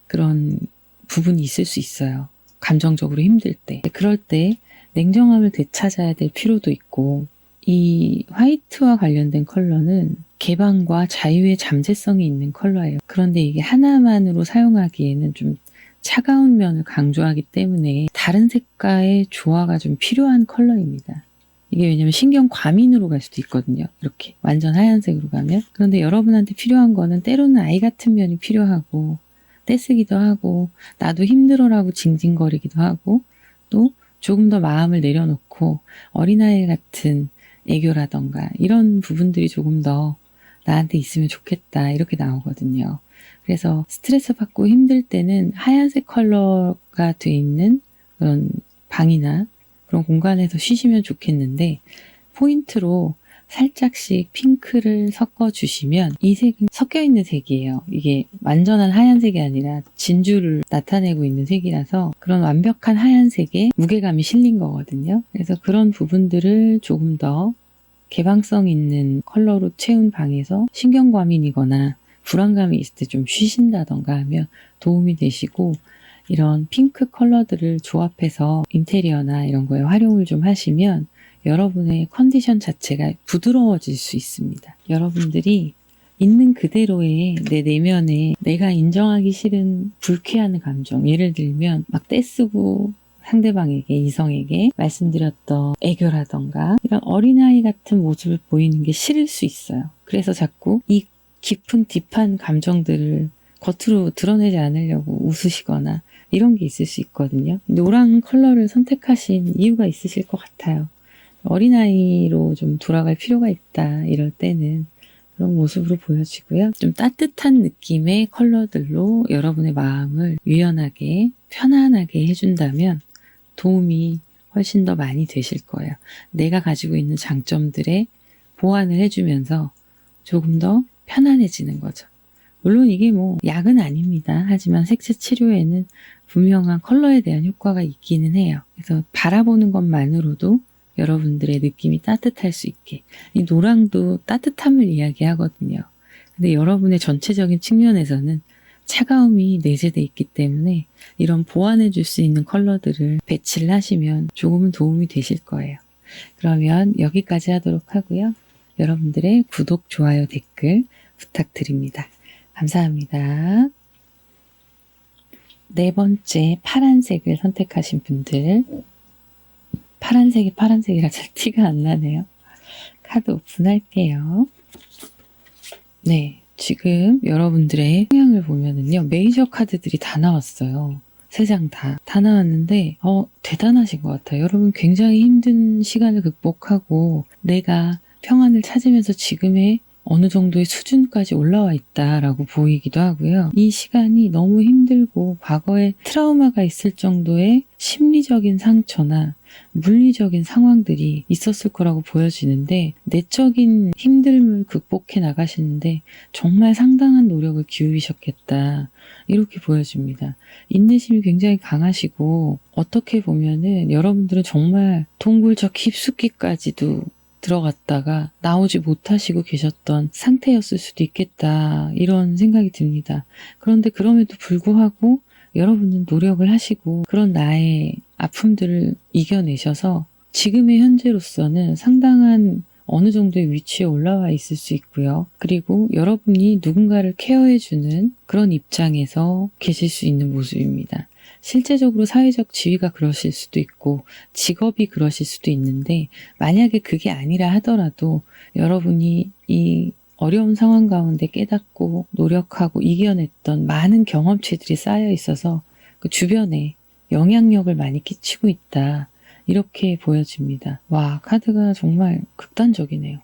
그런 부분이 있을 수 있어요. 감정적으로 힘들 때. 그럴 때 냉정함을 되찾아야 될 필요도 있고, 이 화이트와 관련된 컬러는 개방과 자유의 잠재성이 있는 컬러예요. 그런데 이게 하나만으로 사용하기에는 좀 차가운 면을 강조하기 때문에 다른 색과의 조화가 좀 필요한 컬러입니다. 이게 왜냐면 신경 과민으로 갈 수도 있거든요. 이렇게 완전 하얀색으로 가면. 그런데 여러분한테 필요한 거는 때로는 아이 같은 면이 필요하고, 떼쓰기도 하고, 나도 힘들어라고 징징거리기도 하고, 또 조금 더 마음을 내려놓고 어린아이 같은 애교라던가 이런 부분들이 조금 더 나한테 있으면 좋겠다, 이렇게 나오거든요. 그래서 스트레스 받고 힘들 때는 하얀색 컬러가 돼 있는 그런 방이나 그런 공간에서 쉬시면 좋겠는데, 포인트로 살짝씩 핑크를 섞어주시면 이 색은 섞여있는 색이에요. 이게 완전한 하얀색이 아니라 진주를 나타내고 있는 색이라서 그런 완벽한 하얀색에 무게감이 실린 거거든요. 그래서 그런 부분들을 조금 더 개방성 있는 컬러로 채운 방에서 신경과민이거나 불안감이 있을 때 좀 쉬신다던가 하면 도움이 되시고, 이런 핑크 컬러들을 조합해서 인테리어나 이런 거에 활용을 좀 하시면 여러분의 컨디션 자체가 부드러워질 수 있습니다. 여러분들이 있는 그대로의 내 내면에 내가 인정하기 싫은 불쾌한 감정, 예를 들면 막 떼쓰고 상대방에게, 이성에게 말씀드렸던 애교라던가 이런 어린아이 같은 모습을 보이는 게 싫을 수 있어요. 그래서 자꾸 이 깊은 딥한 감정들을 겉으로 드러내지 않으려고 웃으시거나 이런 게 있을 수 있거든요. 노랑 컬러를 선택하신 이유가 있으실 것 같아요. 어린아이로 좀 돌아갈 필요가 있다. 이럴 때는 그런 모습으로 보여지고요. 좀 따뜻한 느낌의 컬러들로 여러분의 마음을 유연하게 편안하게 해준다면 도움이 훨씬 더 많이 되실 거예요. 내가 가지고 있는 장점들에 보완을 해주면서 조금 더 편안해지는 거죠. 물론 이게 뭐 약은 아닙니다. 하지만 색채 치료에는 분명한 컬러에 대한 효과가 있기는 해요. 그래서 바라보는 것만으로도 여러분들의 느낌이 따뜻할 수 있게. 이 노랑도 따뜻함을 이야기하거든요. 근데 여러분의 전체적인 측면에서는 차가움이 내재되어 있기 때문에 이런 보완해 줄 수 있는 컬러들을 배치를 하시면 조금은 도움이 되실 거예요. 그러면 여기까지 하도록 하고요. 여러분들의 구독, 좋아요, 댓글 부탁드립니다. 감사합니다. 네 번째 파란색을 선택하신 분들, 파란색이 파란색이라 잘 티가 안 나네요. 카드 오픈할게요. 네, 지금 여러분들의 성향을 보면은요, 메이저 카드들이 다 나왔어요. 3장 다 나왔는데 대단하신 것 같아요. 여러분 굉장히 힘든 시간을 극복하고 내가 평안을 찾으면서 지금의 어느 정도의 수준까지 올라와 있다라고 보이기도 하고요. 이 시간이 너무 힘들고 과거에 트라우마가 있을 정도의 심리적인 상처나 물리적인 상황들이 있었을 거라고 보여지는데 내적인 힘듦을 극복해 나가시는데 정말 상당한 노력을 기울이셨겠다. 이렇게 보여집니다. 인내심이 굉장히 강하시고 어떻게 보면은 여러분들은 정말 동굴적 깊숙이까지도 들어갔다가 나오지 못하시고 계셨던 상태였을 수도 있겠다. 이런 생각이 듭니다. 그런데 그럼에도 불구하고 여러분은 노력을 하시고 그런 나의 아픔들을 이겨내셔서 지금의 현재로서는 상당한 어느 정도의 위치에 올라와 있을 수 있고요. 그리고 여러분이 누군가를 케어해주는 그런 입장에서 계실 수 있는 모습입니다. 실제적으로 사회적 지위가 그러실 수도 있고 직업이 그러실 수도 있는데 만약에 그게 아니라 하더라도 여러분이 이 어려운 상황 가운데 깨닫고 노력하고 이겨냈던 많은 경험치들이 쌓여 있어서 그 주변에 영향력을 많이 끼치고 있다. 이렇게 보여집니다. 와, 카드가 정말 극단적이네요.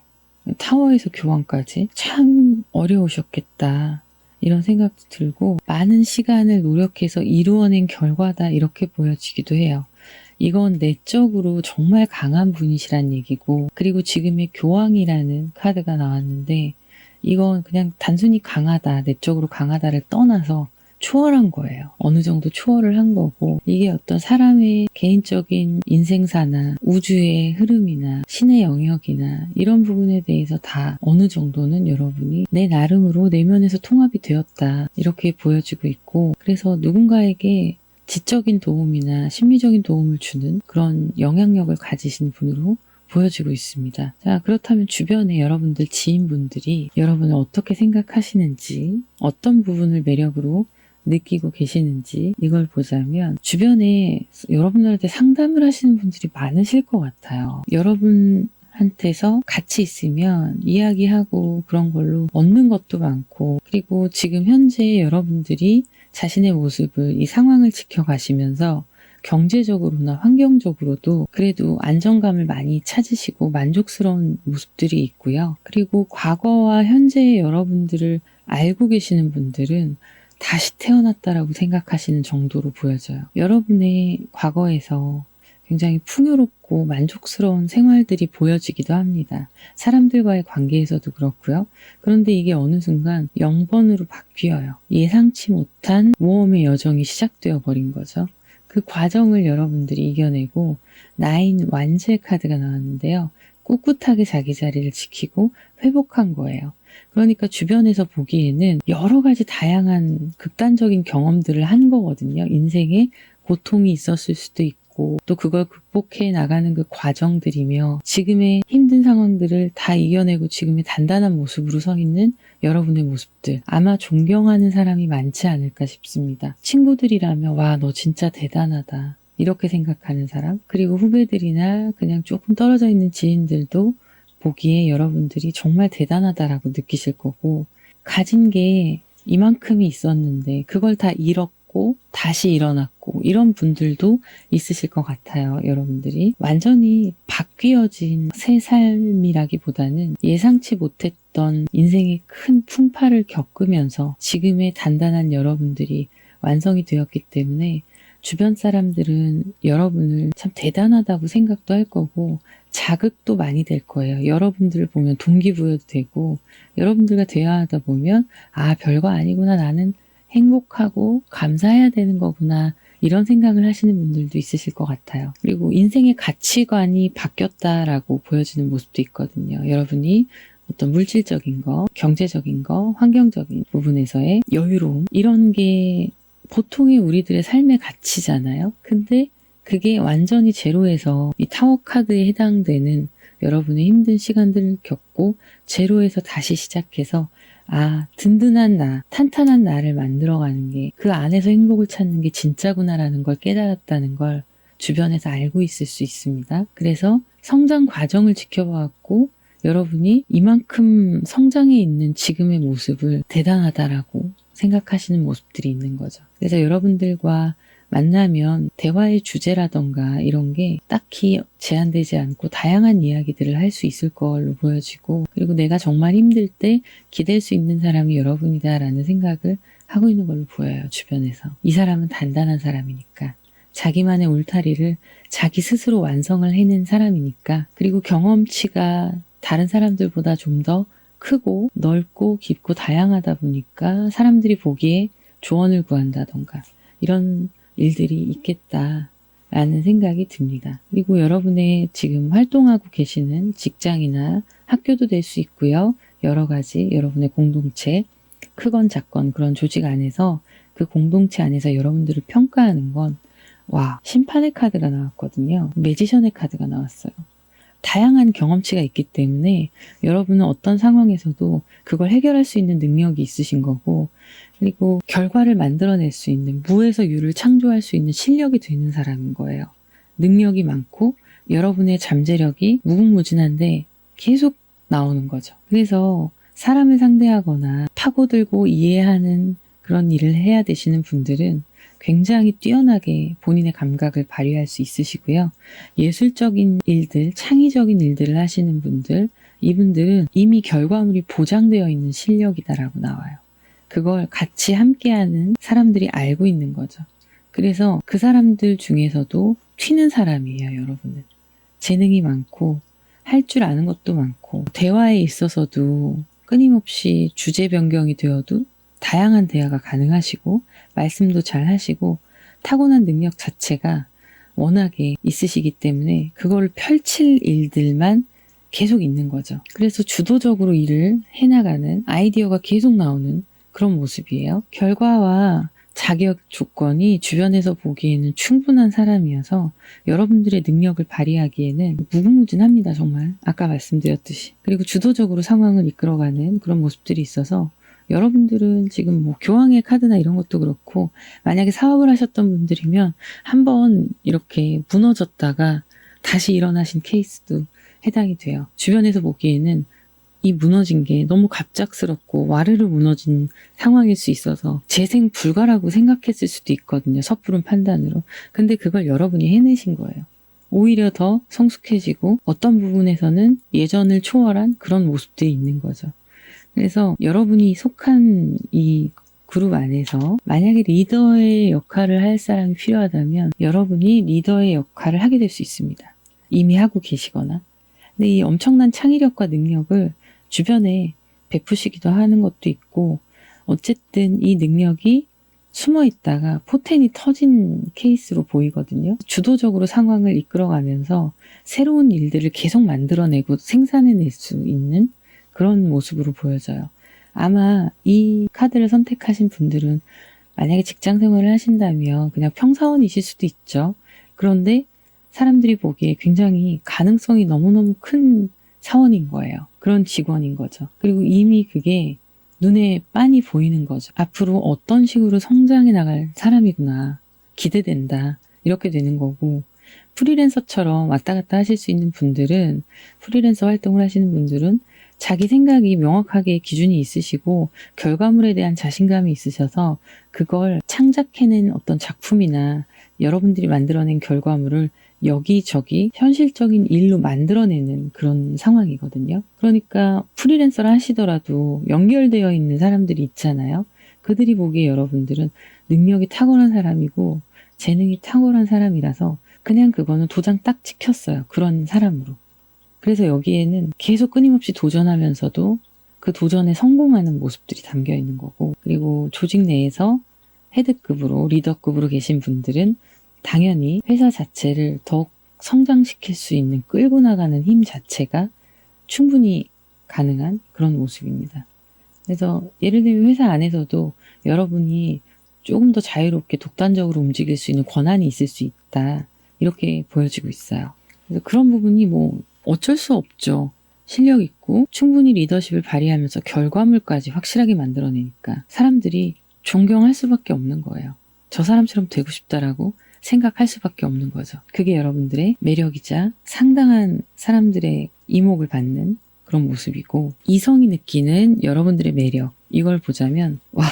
타워에서 교환까지 참 어려우셨겠다. 이런 생각도 들고 많은 시간을 노력해서 이루어낸 결과다 이렇게 보여지기도 해요. 이건 내적으로 정말 강한 분이시란 얘기고 그리고 지금의 교황이라는 카드가 나왔는데 이건 그냥 단순히 강하다, 내적으로 강하다를 떠나서 초월한 거예요. 어느 정도 초월을 한 거고 이게 어떤 사람의 개인적인 인생사나 우주의 흐름이나 신의 영역이나 이런 부분에 대해서 다 어느 정도는 여러분이 내 나름으로 내면에서 통합이 되었다 이렇게 보여지고 있고 그래서 누군가에게 지적인 도움이나 심리적인 도움을 주는 그런 영향력을 가지신 분으로 보여지고 있습니다. 자, 그렇다면 주변에 여러분들 지인분들이 여러분을 어떻게 생각하시는지 어떤 부분을 매력으로 느끼고 계시는지 이걸 보자면 주변에 여러분들한테 상담을 하시는 분들이 많으실 것 같아요. 여러분한테서 같이 있으면 이야기하고 그런 걸로 얻는 것도 많고 그리고 지금 현재 여러분들이 자신의 모습을 이 상황을 지켜가시면서 경제적으로나 환경적으로도 그래도 안정감을 많이 찾으시고 만족스러운 모습들이 있고요. 그리고 과거와 현재의 여러분들을 알고 계시는 분들은 다시 태어났다라고 생각하시는 정도로 보여져요. 여러분의 과거에서 굉장히 풍요롭고 만족스러운 생활들이 보여지기도 합니다. 사람들과의 관계에서도 그렇고요. 그런데 이게 어느 순간 0번으로 바뀌어요. 예상치 못한 모험의 여정이 시작되어 버린 거죠. 그 과정을 여러분들이 이겨내고 나인 완제 카드가 나왔는데요. 꿋꿋하게 자기 자리를 지키고 회복한 거예요. 그러니까 주변에서 보기에는 여러 가지 다양한 극단적인 경험들을 한 거거든요. 인생에 고통이 있었을 수도 있고 또 그걸 극복해 나가는 그 과정들이며 지금의 힘든 상황들을 다 이겨내고 지금의 단단한 모습으로 서 있는 여러분의 모습들 아마 존경하는 사람이 많지 않을까 싶습니다. 친구들이라면 와, 너 진짜 대단하다 이렇게 생각하는 사람 그리고 후배들이나 그냥 조금 떨어져 있는 지인들도 보기에 여러분들이 정말 대단하다라고 느끼실 거고 가진 게 이만큼이 있었는데 그걸 다 잃었고 넘어졌고 다시 일어났고 이런 분들도 있으실 것 같아요. 여러분들이 완전히 바뀌어진 새 삶이라기보다는 예상치 못했던 인생의 큰 풍파를 겪으면서 지금의 단단한 여러분들이 완성이 되었기 때문에 주변 사람들은 여러분을 참 대단하다고 생각도 할 거고 자극도 많이 될 거예요. 여러분들을 보면 동기부여도 되고 여러분들과 대화하다 보면 아, 별거 아니구나. 나는 행복하고 감사해야 되는 거구나. 이런 생각을 하시는 분들도 있으실 것 같아요. 그리고 인생의 가치관이 바뀌었다라고 보여지는 모습도 있거든요. 여러분이 어떤 물질적인 거, 경제적인 거, 환경적인 부분에서의 여유로움 이런 게 보통의 우리들의 삶의 가치잖아요. 근데 그게 완전히 제로에서 이 타워 카드에 해당되는 여러분의 힘든 시간들을 겪고 제로에서 다시 시작해서 아, 든든한 나, 탄탄한 나를 만들어가는 게 그 안에서 행복을 찾는 게 진짜구나라는 걸 깨달았다는 걸 주변에서 알고 있을 수 있습니다. 그래서 성장 과정을 지켜봐왔고 여러분이 이만큼 성장해 있는 지금의 모습을 대단하다라고 생각하시는 모습들이 있는 거죠. 그래서 여러분들과 만나면 대화의 주제라던가 이런 게 딱히 제한되지 않고 다양한 이야기들을 할 수 있을 걸로 보여지고 그리고 내가 정말 힘들 때 기댈 수 있는 사람이 여러분이다라는 생각을 하고 있는 걸로 보여요. 주변에서. 이 사람은 단단한 사람이니까. 자기만의 울타리를 자기 스스로 완성을 해낸 사람이니까 그리고 경험치가 다른 사람들보다 좀 더 크고 넓고 깊고 다양하다 보니까 사람들이 보기에 조언을 구한다던가 이런 일들이 있겠다라는 생각이 듭니다. 그리고 여러분의 지금 활동하고 계시는 직장이나 학교도 될 수 있고요. 여러 가지 여러분의 공동체, 크건 작건 그런 조직 안에서 그 공동체 안에서 여러분들을 평가하는 건 와, 심판의 카드가 나왔거든요. 매지션의 카드가 나왔어요. 다양한 경험치가 있기 때문에 여러분은 어떤 상황에서도 그걸 해결할 수 있는 능력이 있으신 거고 그리고 결과를 만들어낼 수 있는 무에서 유를 창조할 수 있는 실력이 되는 사람인 거예요. 능력이 많고 여러분의 잠재력이 무궁무진한데 계속 나오는 거죠. 그래서 사람을 상대하거나 파고들고 이해하는 그런 일을 해야 되시는 분들은 굉장히 뛰어나게 본인의 감각을 발휘할 수 있으시고요. 예술적인 일들, 창의적인 일들을 하시는 분들, 이분들은 이미 결과물이 보장되어 있는 실력이다라고 나와요. 그걸 같이 함께하는 사람들이 알고 있는 거죠. 그래서 그 사람들 중에서도 튀는 사람이에요, 여러분은. 재능이 많고 할 줄 아는 것도 많고 대화에 있어서도 끊임없이 주제 변경이 되어도 다양한 대화가 가능하시고 말씀도 잘 하시고 타고난 능력 자체가 워낙에 있으시기 때문에 그걸 펼칠 일들만 계속 있는 거죠. 그래서 주도적으로 일을 해나가는 아이디어가 계속 나오는 그런 모습이에요. 결과와 자격 조건이 주변에서 보기에는 충분한 사람이어서 여러분들의 능력을 발휘하기에는 무궁무진합니다. 정말 아까 말씀드렸듯이. 그리고 주도적으로 상황을 이끌어가는 그런 모습들이 있어서 여러분들은 지금 뭐 교황의 카드나 이런 것도 그렇고 만약에 사업을 하셨던 분들이면 한번 이렇게 무너졌다가 다시 일어나신 케이스도 해당이 돼요. 주변에서 보기에는 이 무너진 게 너무 갑작스럽고 와르르 무너진 상황일 수 있어서 재생 불가라고 생각했을 수도 있거든요. 섣부른 판단으로. 근데 그걸 여러분이 해내신 거예요. 오히려 더 성숙해지고 어떤 부분에서는 예전을 초월한 그런 모습들이 있는 거죠. 그래서 여러분이 속한 이 그룹 안에서 만약에 리더의 역할을 할 사람이 필요하다면 여러분이 리더의 역할을 하게 될 수 있습니다. 이미 하고 계시거나. 근데 이 엄청난 창의력과 능력을 주변에 베푸시기도 하는 것도 있고 어쨌든 이 능력이 숨어 있다가 포텐이 터진 케이스로 보이거든요. 주도적으로 상황을 이끌어가면서 새로운 일들을 계속 만들어내고 생산해낼 수 있는 그런 모습으로 보여져요. 아마 이 카드를 선택하신 분들은 만약에 직장 생활을 하신다면 그냥 평사원이실 수도 있죠. 그런데 사람들이 보기에 굉장히 가능성이 너무너무 큰 사원인 거예요. 그런 직원인 거죠. 그리고 이미 그게 눈에 빤히 보이는 거죠. 앞으로 어떤 식으로 성장해 나갈 사람이구나. 기대된다. 이렇게 되는 거고 프리랜서처럼 왔다 갔다 하실 수 있는 분들은 프리랜서 활동을 하시는 분들은 자기 생각이 명확하게 기준이 있으시고 결과물에 대한 자신감이 있으셔서 그걸 창작해낸 어떤 작품이나 여러분들이 만들어낸 결과물을 여기저기 현실적인 일로 만들어내는 그런 상황이거든요. 그러니까 프리랜서를 하시더라도 연결되어 있는 사람들이 있잖아요. 그들이 보기에 여러분들은 능력이 탁월한 사람이고 재능이 탁월한 사람이라서 그냥 그거는 도장 딱 찍혔어요. 그런 사람으로. 그래서 여기에는 계속 끊임없이 도전하면서도 그 도전에 성공하는 모습들이 담겨 있는 거고, 그리고 조직 내에서 헤드급으로 리더급으로 계신 분들은 당연히 회사 자체를 더욱 성장시킬 수 있는 끌고 나가는 힘 자체가 충분히 가능한 그런 모습입니다. 그래서 예를 들면 회사 안에서도 여러분이 조금 더 자유롭게 독단적으로 움직일 수 있는 권한이 있을 수 있다. 이렇게 보여지고 있어요. 그래서 그런 부분이 뭐 어쩔 수 없죠. 실력 있고 충분히 리더십을 발휘하면서 결과물까지 확실하게 만들어내니까 사람들이 존경할 수밖에 없는 거예요. 저 사람처럼 되고 싶다라고 생각할 수밖에 없는 거죠. 그게 여러분들의 매력이자 상당한 사람들의 이목을 받는 그런 모습이고, 이성이 느끼는 여러분들의 매력, 이걸 보자면 와,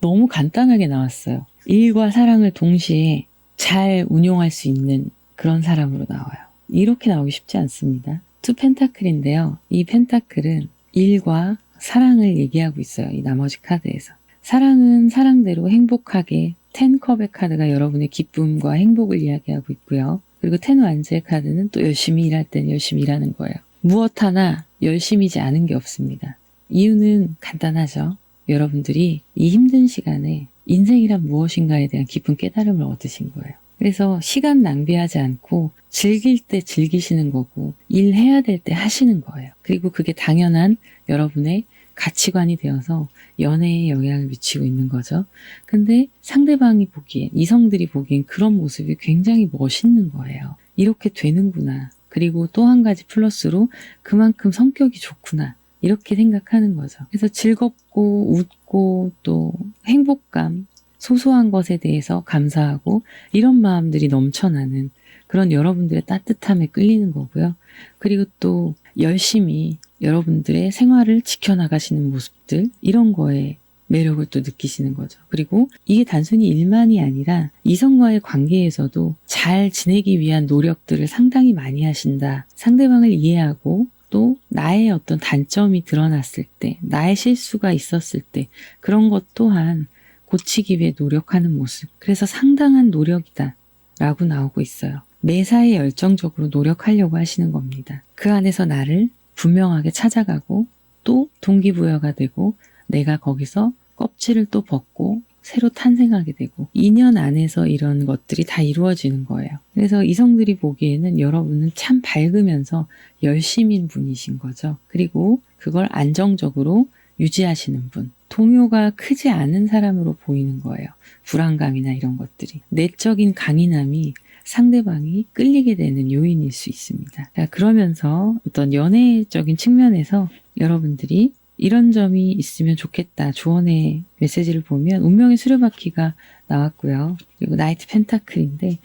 너무 간단하게 나왔어요. 일과 사랑을 동시에 잘 운용할 수 있는 그런 사람으로 나와요. 이렇게 나오기 쉽지 않습니다. 투 펜타클인데요. 이 펜타클은 일과 사랑을 얘기하고 있어요. 이 나머지 카드에서. 사랑은 사랑대로 행복하게, 10컵의 카드가 여러분의 기쁨과 행복을 이야기하고 있고요. 그리고 10 완즈의 카드는 또 열심히 일할 때는 열심히 일하는 거예요. 무엇 하나 열심이지 않은 게 없습니다. 이유는 간단하죠. 여러분들이 이 힘든 시간에 인생이란 무엇인가에 대한 깊은 깨달음을 얻으신 거예요. 그래서 시간 낭비하지 않고 즐길 때 즐기시는 거고 일해야 될 때 하시는 거예요. 그리고 그게 당연한 여러분의 가치관이 되어서 연애에 영향을 미치고 있는 거죠. 근데 상대방이 보기엔, 이성들이 보기엔 그런 모습이 굉장히 멋있는 거예요. 이렇게 되는구나. 그리고 또 한 가지 플러스로 그만큼 성격이 좋구나. 이렇게 생각하는 거죠. 그래서 즐겁고 웃고 또 행복감, 소소한 것에 대해서 감사하고 이런 마음들이 넘쳐나는 그런 여러분들의 따뜻함에 끌리는 거고요. 그리고 또 열심히 여러분들의 생활을 지켜나가시는 모습들, 이런 거에 매력을 또 느끼시는 거죠. 그리고 이게 단순히 일만이 아니라 이성과의 관계에서도 잘 지내기 위한 노력들을 상당히 많이 하신다. 상대방을 이해하고 또 나의 어떤 단점이 드러났을 때, 나의 실수가 있었을 때 그런 것 또한 고치기 위해 노력하는 모습. 그래서 상당한 노력이다 라고 나오고 있어요. 매사에 열정적으로 노력하려고 하시는 겁니다. 그 안에서 나를 분명하게 찾아가고 또 동기부여가 되고 내가 거기서 껍질을 또 벗고 새로 탄생하게 되고 2년 안에서 이런 것들이 다 이루어지는 거예요. 그래서 이성들이 보기에는 여러분은 참 밝으면서 열심인 분이신 거죠. 그리고 그걸 안정적으로 유지하시는 분. 동요가 크지 않은 사람으로 보이는 거예요. 불안감이나 이런 것들이. 내적인 강인함이 상대방이 끌리게 되는 요인일 수 있습니다. 자, 그러면서 어떤 연애적인 측면에서 여러분들이 이런 점이 있으면 좋겠다. 조언의 메시지를 보면 운명의 수레바퀴가 나왔고요. 그리고 나이트 펜타클인데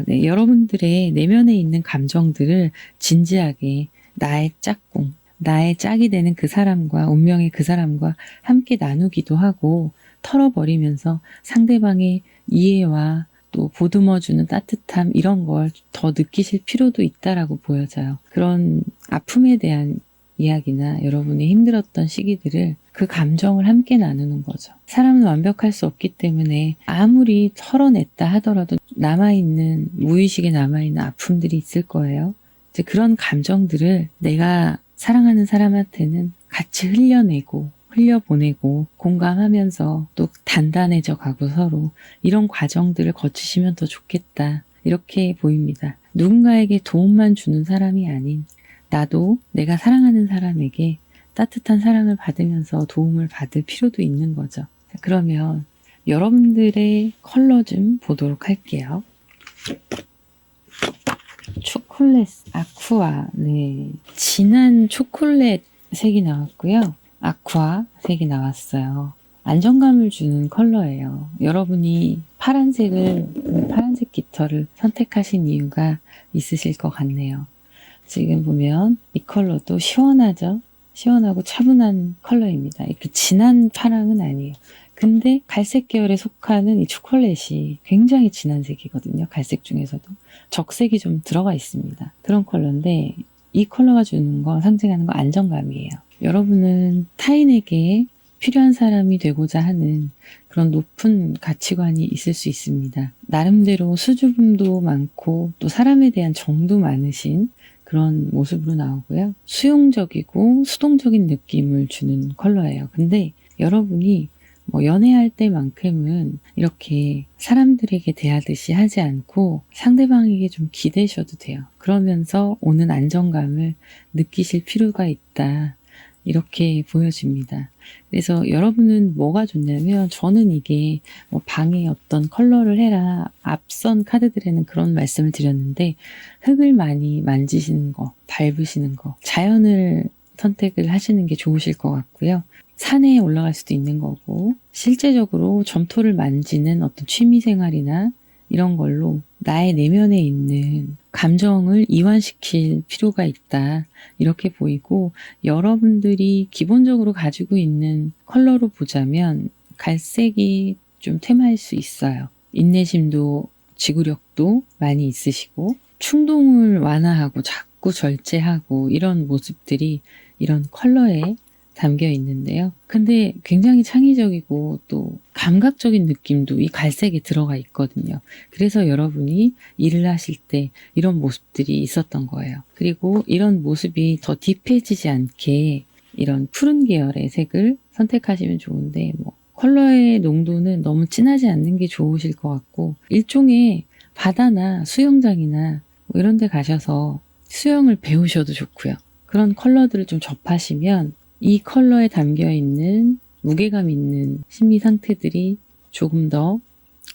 네, 여러분들의 내면에 있는 감정들을 진지하게 나의 짝꿍, 나의 짝이 되는 그 사람과 운명의 그 사람과 함께 나누기도 하고 털어버리면서 상대방의 이해와 또 보듬어주는 따뜻함 이런 걸 더 느끼실 필요도 있다라고 보여져요. 그런 아픔에 대한 이야기나 여러분이 힘들었던 시기들을 그 감정을 함께 나누는 거죠. 사람은 완벽할 수 없기 때문에 아무리 털어냈다 하더라도 남아있는 무의식에 남아있는 아픔들이 있을 거예요. 이제 그런 감정들을 내가 사랑하는 사람한테는 같이 흘려내고 흘려보내고 공감하면서 또 단단해져 가고 서로 이런 과정들을 거치시면 더 좋겠다. 이렇게 보입니다. 누군가에게 도움만 주는 사람이 아닌 나도 내가 사랑하는 사람에게 따뜻한 사랑을 받으면서 도움을 받을 필요도 있는 거죠. 자, 그러면 여러분들의 컬러 좀 보도록 할게요. 초콜릿 아쿠아, 네, 진한 초콜릿 색이 나왔고요. 아쿠아 색이 나왔어요. 안정감을 주는 컬러예요. 여러분이 파란색 깃털을 선택하신 이유가 있으실 것 같네요. 지금 보면 이 컬러도 시원하죠? 시원하고 차분한 컬러입니다. 이렇게 진한 파랑은 아니에요. 근데 갈색 계열에 속하는 이 초콜릿이 굉장히 진한 색이거든요. 갈색 중에서도. 적색이 좀 들어가 있습니다. 그런 컬러인데 이 컬러가 주는 건, 상징하는 건 안정감이에요. 여러분은 타인에게 필요한 사람이 되고자 하는 그런 높은 가치관이 있을 수 있습니다. 나름대로 수줍음도 많고 또 사람에 대한 정도 많으신 그런 모습으로 나오고요. 수용적이고 수동적인 느낌을 주는 컬러예요. 근데 여러분이 연애할 때만큼은 이렇게 사람들에게 대하듯이 하지 않고 상대방에게 좀 기대셔도 돼요. 그러면서 오는 안정감을 느끼실 필요가 있다. 이렇게 보여집니다. 그래서 여러분은 뭐가 좋냐면, 저는 이게 방에 어떤 컬러를 해라, 앞선 카드들에는 그런 말씀을 드렸는데, 흙을 많이 만지시는 거, 밟으시는 거, 자연을 선택을 하시는 게 좋으실 것 같고요. 산에 올라갈 수도 있는 거고, 실제적으로 점토를 만지는 어떤 취미생활이나 이런 걸로 나의 내면에 있는 감정을 이완시킬 필요가 있다. 이렇게 보이고, 여러분들이 기본적으로 가지고 있는 컬러로 보자면 갈색이 좀 테마일 수 있어요. 인내심도 지구력도 많이 있으시고, 충동을 완화하고 자꾸 절제하고 이런 모습들이 이런 컬러에 담겨 있는데요. 근데 굉장히 창의적이고 또 감각적인 느낌도 이 갈색에 들어가 있거든요. 그래서 여러분이 일을 하실 때 이런 모습들이 있었던 거예요. 그리고 이런 모습이 더 딥해지지 않게 이런 푸른 계열의 색을 선택하시면 좋은데, 컬러의 농도는 너무 진하지 않는 게 좋으실 것 같고, 일종의 바다나 수영장이나 이런 데 가셔서 수영을 배우셔도 좋고요. 그런 컬러들을 좀 접하시면 이 컬러에 담겨있는 무게감 있는 심리 상태들이 조금 더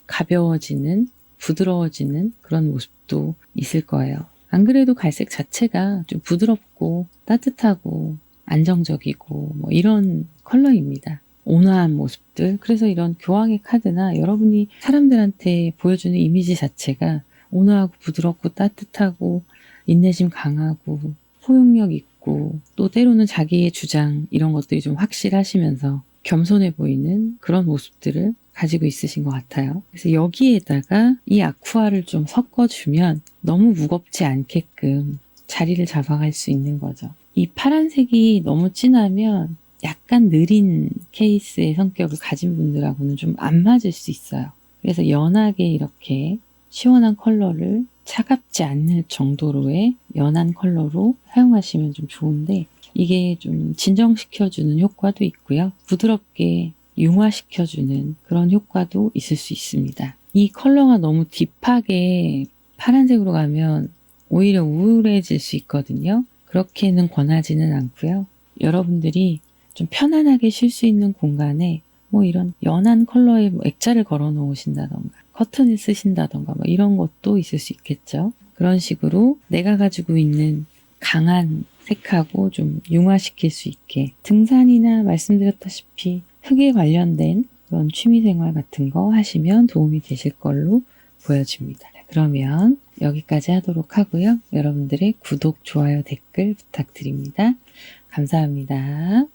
가벼워지는, 부드러워지는 그런 모습도 있을 거예요. 안 그래도 갈색 자체가 좀 부드럽고 따뜻하고 안정적이고 이런 컬러입니다. 온화한 모습들. 그래서 이런 교황의 카드나 여러분이 사람들한테 보여주는 이미지 자체가 온화하고 부드럽고 따뜻하고 인내심 강하고 포용력 있고 또 때로는 자기의 주장 이런 것들이 좀 확실하시면서 겸손해 보이는 그런 모습들을 가지고 있으신 것 같아요. 그래서 여기에다가 이 아쿠아를 좀 섞어주면 너무 무겁지 않게끔 자리를 잡아갈 수 있는 거죠. 이 파란색이 너무 진하면 약간 느린 케이스의 성격을 가진 분들하고는 좀 안 맞을 수 있어요. 그래서 연하게 이렇게 시원한 컬러를 차갑지 않을 정도로의 연한 컬러로 사용하시면 좀 좋은데, 이게 좀 진정시켜주는 효과도 있고요. 부드럽게 융화시켜주는 그런 효과도 있을 수 있습니다. 이 컬러가 너무 딥하게 파란색으로 가면 오히려 우울해질 수 있거든요. 그렇게는 권하지는 않고요. 여러분들이 좀 편안하게 쉴 수 있는 공간에 이런 연한 컬러에 액자를 걸어 놓으신다던가 커튼을 쓰신다던가 이런 것도 있을 수 있겠죠. 그런 식으로 내가 가지고 있는 강한 색하고 좀 융화시킬 수 있게, 등산이나 말씀드렸다시피 흙에 관련된 그런 취미생활 같은 거 하시면 도움이 되실 걸로 보여집니다. 그러면 여기까지 하도록 하고요. 여러분들의 구독, 좋아요, 댓글 부탁드립니다. 감사합니다.